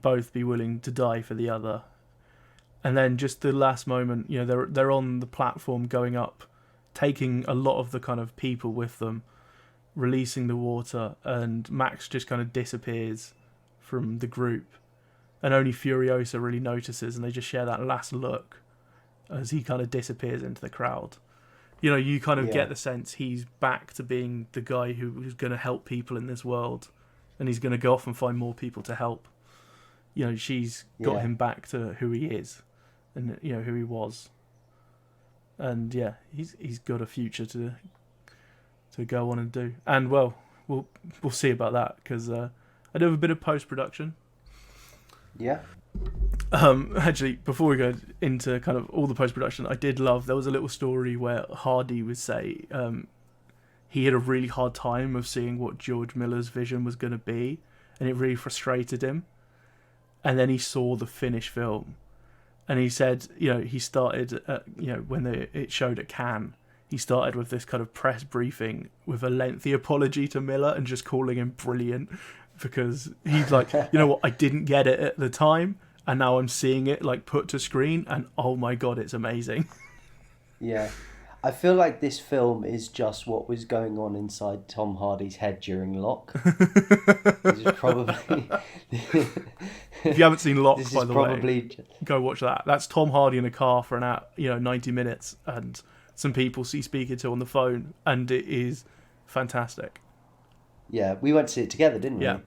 both be willing to die for the other. And then just the last moment, you know, they're on the platform going up, taking a lot of the kind of people with them, releasing the water, and Max just kind of disappears from the group, and only Furiosa really notices, and they just share that last look as he kind of disappears into the crowd. You know, you kind of get the sense he's back to being the guy who's going to help people in this world, and he's going to go off and find more people to help. You know, she's got him back to who he is, and you know who he was. And yeah, he's got a future to go on and do. And well, we'll see about that, because I do have a bit of post-production. Yeah. Actually, before we go into kind of all the post-production, I did love, there was a little story where Hardy would say he had a really hard time of seeing what George Miller's vision was going to be, and it really frustrated him. And then he saw the finished film, and he said, you know, he started, you know, when it showed at Cannes, he started with this kind of press briefing with a lengthy apology to Miller and just calling him brilliant, because he's like, you know what, I didn't get it at the time, and now I'm seeing it like put to screen, and oh my god, it's amazing. Yeah. I feel like this film is just what was going on inside Tom Hardy's head during Lock. This is probably... If you haven't seen Lock, by the way, go watch that. That's Tom Hardy in a car for 90 minutes, and some people he's speaking to on the phone, and it is fantastic. Yeah, we went to see it together, didn't we? Yeah.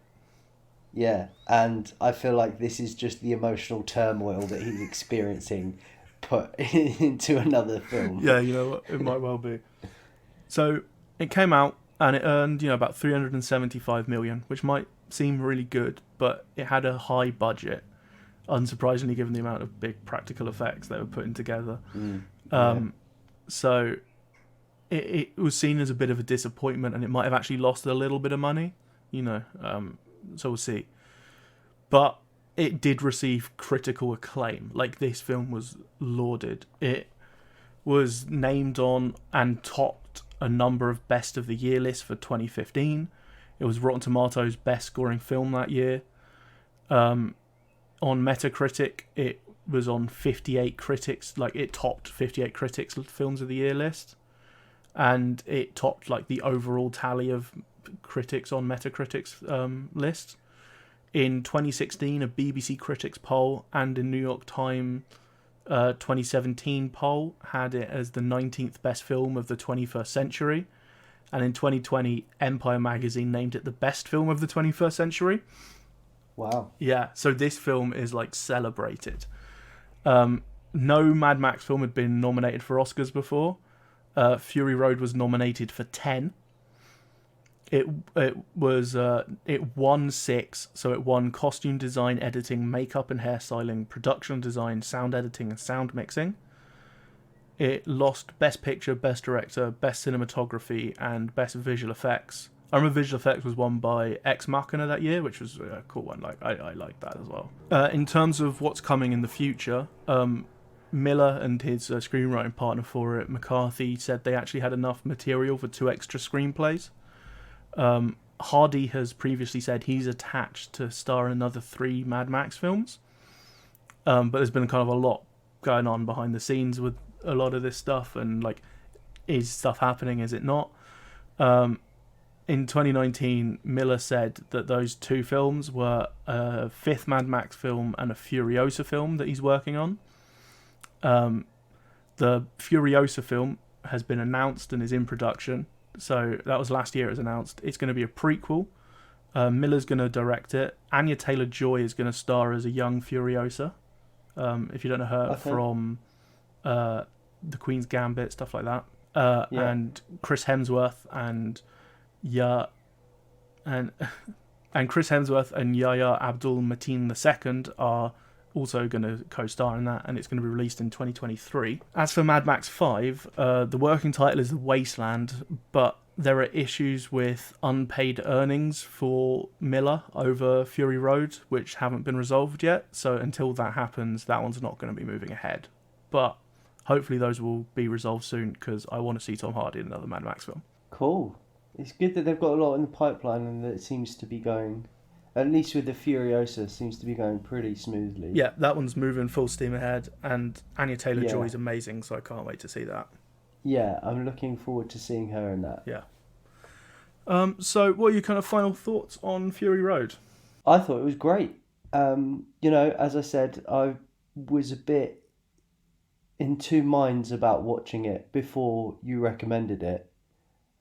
Yeah, and I feel like this is just the emotional turmoil that he's experiencing put into another film. Yeah, you know what, it might well be. So it came out and it earned, you know, about 375 million, which might seem really good, but it had a high budget, unsurprisingly given the amount of big practical effects they were putting together. So it was seen as a bit of a disappointment, and it might have actually lost a little bit of money, you know, so we'll see. But it did receive critical acclaim. Like, this film was lauded. It was named on and topped a number of Best of the Year lists for 2015. It was Rotten Tomatoes' best scoring film that year. On Metacritic, it was on 58 critics, like it topped 58 critics Films of the Year list. And it topped like the overall tally of critics on Metacritic's list. In 2016, a BBC Critics poll and a New York Times 2017 poll had it as the 19th best film of the 21st century. And in 2020, Empire magazine named it the best film of the 21st century. Wow. Yeah, so this film is like celebrated. No Mad Max film had been nominated for Oscars before. Fury Road was nominated for 10. It won 6, so it won costume design, editing, makeup and hairstyling, production design, sound editing and sound mixing. It lost Best Picture, Best Director, Best Cinematography and Best Visual Effects. I remember Visual Effects was won by Ex Machina that year, which was a cool one. Like I like that as well. In terms of what's coming in the future, Miller and his screenwriting partner for it, McCarthy, said they actually had enough material for 2 extra screenplays. Hardy has previously said he's attached to star in another 3 Mad Max films, but there's been kind of a lot going on behind the scenes with a lot of this stuff, and like, is stuff happening? Is it not? In 2019, Miller said that those 2 films were a 5th Mad Max film and a Furiosa film that he's working on. The Furiosa film has been announced and is in production. So that was last year it was announced. It's going to be a prequel. Miller's going to direct it. Anya Taylor-Joy is going to star as a young Furiosa. If you don't know her from The Queen's Gambit, stuff like that. And Chris Hemsworth and Chris Hemsworth and Yahya Abdul Mateen II are also going to co-star in that, and it's going to be released in 2023. As for Mad Max 5, the working title is The Wasteland, but there are issues with unpaid earnings for Miller over Fury Road, which haven't been resolved yet. So until that happens, that one's not going to be moving ahead. But hopefully those will be resolved soon, because I want to see Tom Hardy in another Mad Max film. Cool. It's good that they've got a lot in the pipeline, and that it seems to be going, at least with the Furiosa, seems to be going pretty smoothly. Yeah, that one's moving full steam ahead, and Anya Taylor-Joy is amazing, so I can't wait to see that. Yeah, I'm looking forward to seeing her in that. Yeah. So what are your kind of final thoughts on Fury Road? I thought it was great. As I said, I was a bit in 2 minds about watching it before you recommended it,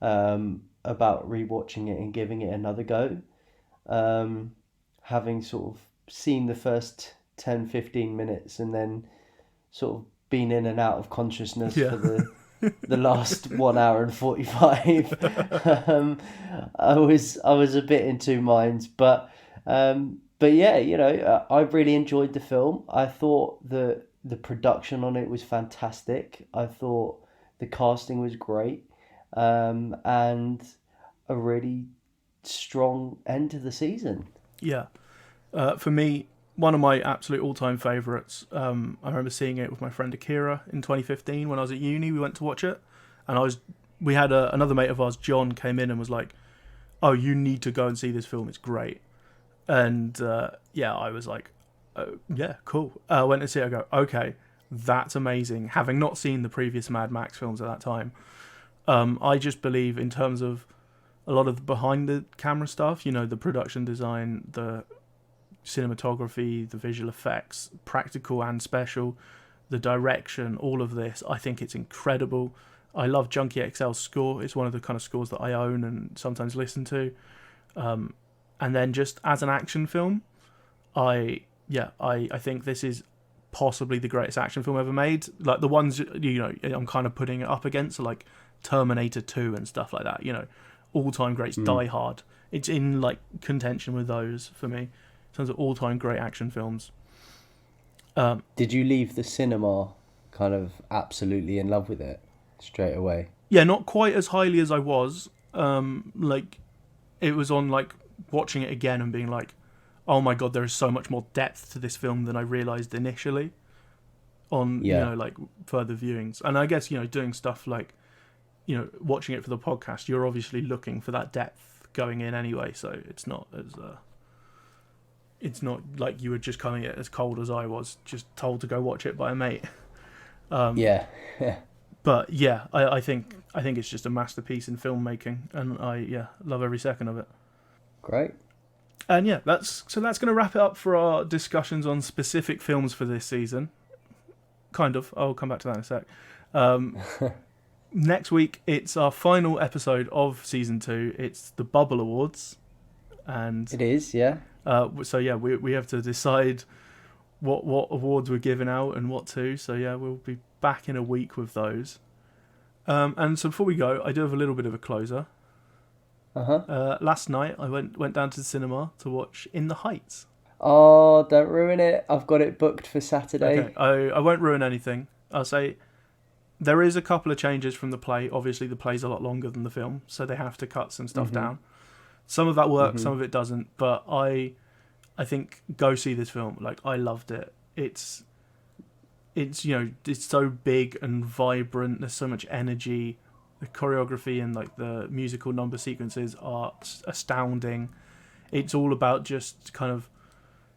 about rewatching it and giving it another go. Having sort of seen the first 10-15 minutes and then sort of been in and out of consciousness for the last 1 hour and 45. I was a bit in 2 minds, but yeah, I really enjoyed the film. I thought the production on it was fantastic. I thought the casting was great, and a really strong end to the season. Yeah. For me, one of my absolute all-time favourites. I remember seeing it with my friend Akira in 2015 when I was at uni. We went to watch it, and we had another mate of ours, John, came in and was like, "Oh, you need to go and see this film. It's great." And I was like, "Oh, yeah, cool." I went to see it. I go, "Okay, that's amazing." Having not seen the previous Mad Max films at that time, I just believe in terms of a lot of the behind the camera stuff, the production design, the cinematography, the visual effects, practical and special, the direction, all of this, I think it's incredible. I love Junkie XL's score. It's one of the kind of scores that I own and sometimes listen to. And then just as an action film, I think this is possibly the greatest action film ever made. Like the ones, I'm kind of putting it up against, like Terminator 2 and stuff like that, all-time greats. Die Hard, it's in like contention with those for me in terms of all-time great action films. Did you leave the cinema kind of absolutely in love with it straight away? Yeah, not quite as highly as I was. Like it was on like watching it again and being like, oh my god, there is so much more depth to this film than I realised initially on like further viewings. And I guess doing stuff like watching it for the podcast, you're obviously looking for that depth going in anyway, so it's not like you were just coming at it as cold as I was, just told to go watch it by a mate. Yeah. But yeah, I think it's just a masterpiece in filmmaking, and I love every second of it. Great. And yeah, that's going to wrap it up for our discussions on specific films for this season. Kind of. I'll come back to that in a sec. Next week, it's our final episode of season 2. It's the Bubble Awards, and it is, yeah. So yeah, we have to decide what awards we're giving out and what to. So yeah, we'll be back in a week with those. And so before we go, I do have a little bit of a closer. Last night, I went down to the cinema to watch In the Heights. Oh, don't ruin it! I've got it booked for Saturday. Okay, I won't ruin anything. I'll say there is a couple of changes from the play. Obviously, the play's a lot longer than the film, so they have to cut some stuff down. Some of that works, some of it doesn't. But I think go see this film. Like, I loved it. It's it's so big and vibrant. There's so much energy. The choreography and like the musical number sequences are astounding. It's all about just kind of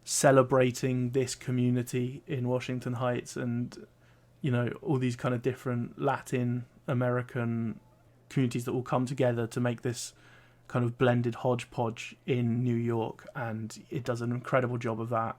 celebrating this community in Washington Heights, and all these kind of different Latin American communities that will come together to make this kind of blended hodgepodge in New York, and it does an incredible job of that.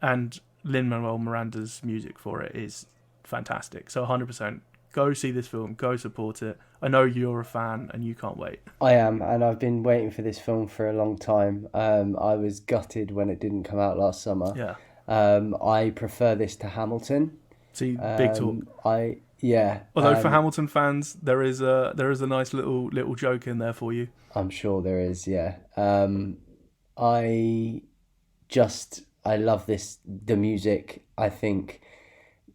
And Lin-Manuel Miranda's music for it is fantastic. So 100%, go see this film, go support it. I know you're a fan and you can't wait. I am, and I've been waiting for this film for a long time. I was gutted when it didn't come out last summer. Yeah. I prefer this to Hamilton. See, big talk. Although for Hamilton fans, there is a nice little joke in there for you. I'm sure there is. Yeah. I love this. The music, I think,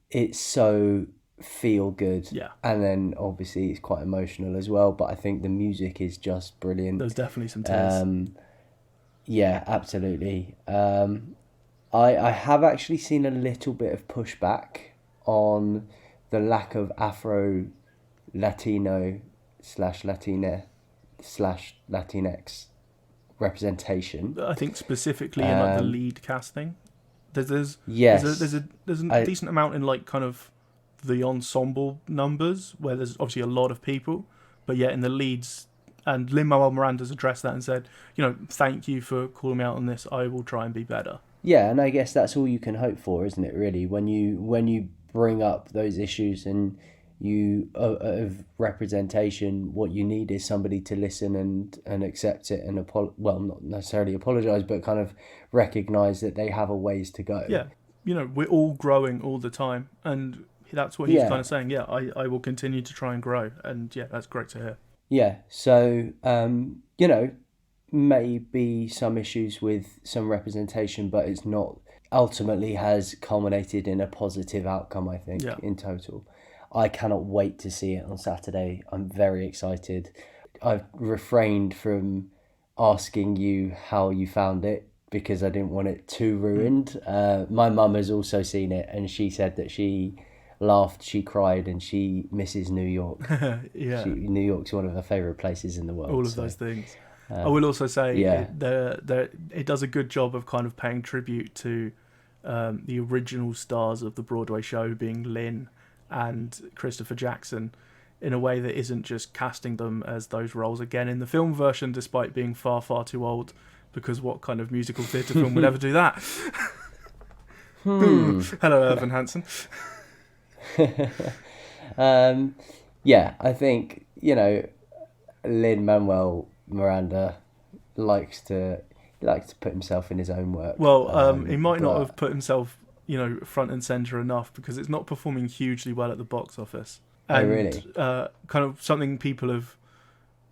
it's so feel good. Yeah. And then obviously it's quite emotional as well. But I think the music is just brilliant. There's definitely some tears. Yeah, absolutely. I have actually seen a little bit of pushback on the lack of Afro Latino / Latina / Latinx representation. I think specifically in like the lead casting, there's a decent amount in like kind of the ensemble numbers where there's obviously a lot of people, but yet in the leads, and Lin-Manuel Miranda's addressed that and said, thank you for calling me out on this. I will try and be better. Yeah, and I guess that's all you can hope for, isn't it? Really, when you bring up those issues and you of representation, what you need is somebody to listen and accept it and not necessarily apologise, but kind of recognise that they have a ways to go. Yeah, we're all growing all the time, and that's what he's kind of saying. Yeah, I will continue to try and grow, and yeah, that's great to hear. Yeah, so maybe some issues with some representation, but it's not ultimately has culminated in a positive outcome, I think, in total. I cannot wait to see it on Saturday. I'm very excited. I've refrained from asking you how you found it because I didn't want it too ruined. My mum has also seen it, and she said that she laughed, she cried, and she misses New York. Yeah. New York's one of her favourite places in the world. All of those things. I will also say it does a good job of kind of paying tribute to the original stars of the Broadway show being Lynn and Christopher Jackson in a way that isn't just casting them as those roles again in the film version, despite being far, far too old, because what kind of musical theatre film would ever do that? Hello, Irvin Hansen. I think, Lin-Manuel Miranda likes to put himself in his own work. Well, he might not have put himself, front and centre enough, because it's not performing hugely well at the box office. And, really? Kind of something people have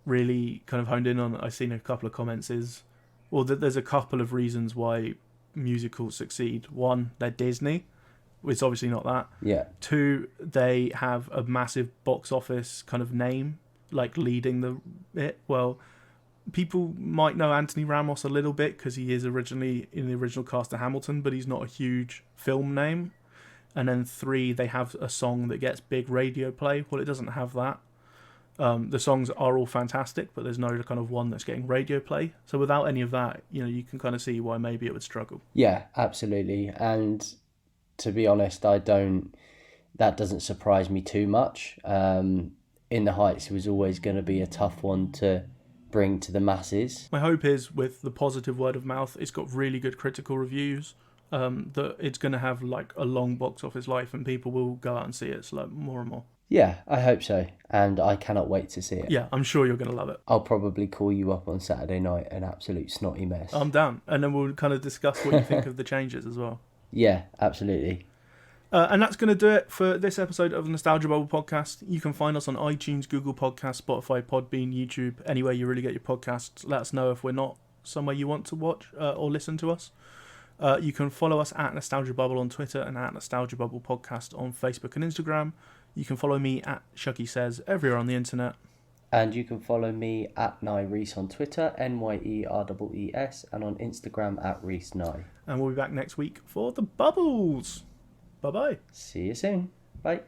really kind of honed in on, I've seen a couple of comments, is, well, there's a couple of reasons why musicals succeed. One, they're Disney. It's obviously not that. Yeah. Two, they have a massive box office kind of name, like leading it. Well, people might know Anthony Ramos a little bit because he is originally in the original cast of Hamilton, but he's not a huge film name. And then three, they have a song that gets big radio play. Well, it doesn't have that. The songs are all fantastic, but there's no kind of one that's getting radio play. So without any of that, you can kind of see why maybe it would struggle. Yeah, absolutely. And to be honest, that doesn't surprise me too much. In the Heights was always going to be a tough one to bring to the masses. My hope is, with the positive word of mouth, it's got really good critical reviews, that it's going to have like a long box office life and people will go out and see it more and more. Yeah, I hope so. And I cannot wait to see it. Yeah, I'm sure you're going to love it. I'll probably call you up on Saturday night, an absolute snotty mess. I'm down. And then we'll kind of discuss what you think of the changes as well. Yeah, absolutely. And that's going to do it for this episode of the Nostalgia Bubble podcast. You can find us on iTunes, Google Podcasts, Spotify, Podbean, YouTube, anywhere you really get your podcasts. Let us know if we're not somewhere you want to watch or listen to us. You can follow us at Nostalgia Bubble on Twitter and at Nostalgia Bubble Podcast on Facebook and Instagram. You can follow me at Shuggie Says everywhere on the internet. And you can follow me at Nyrees on Twitter, NYEREES, and on Instagram at ReeseNye. And we'll be back next week for the Bubbles. Bye-bye. See you soon. Bye.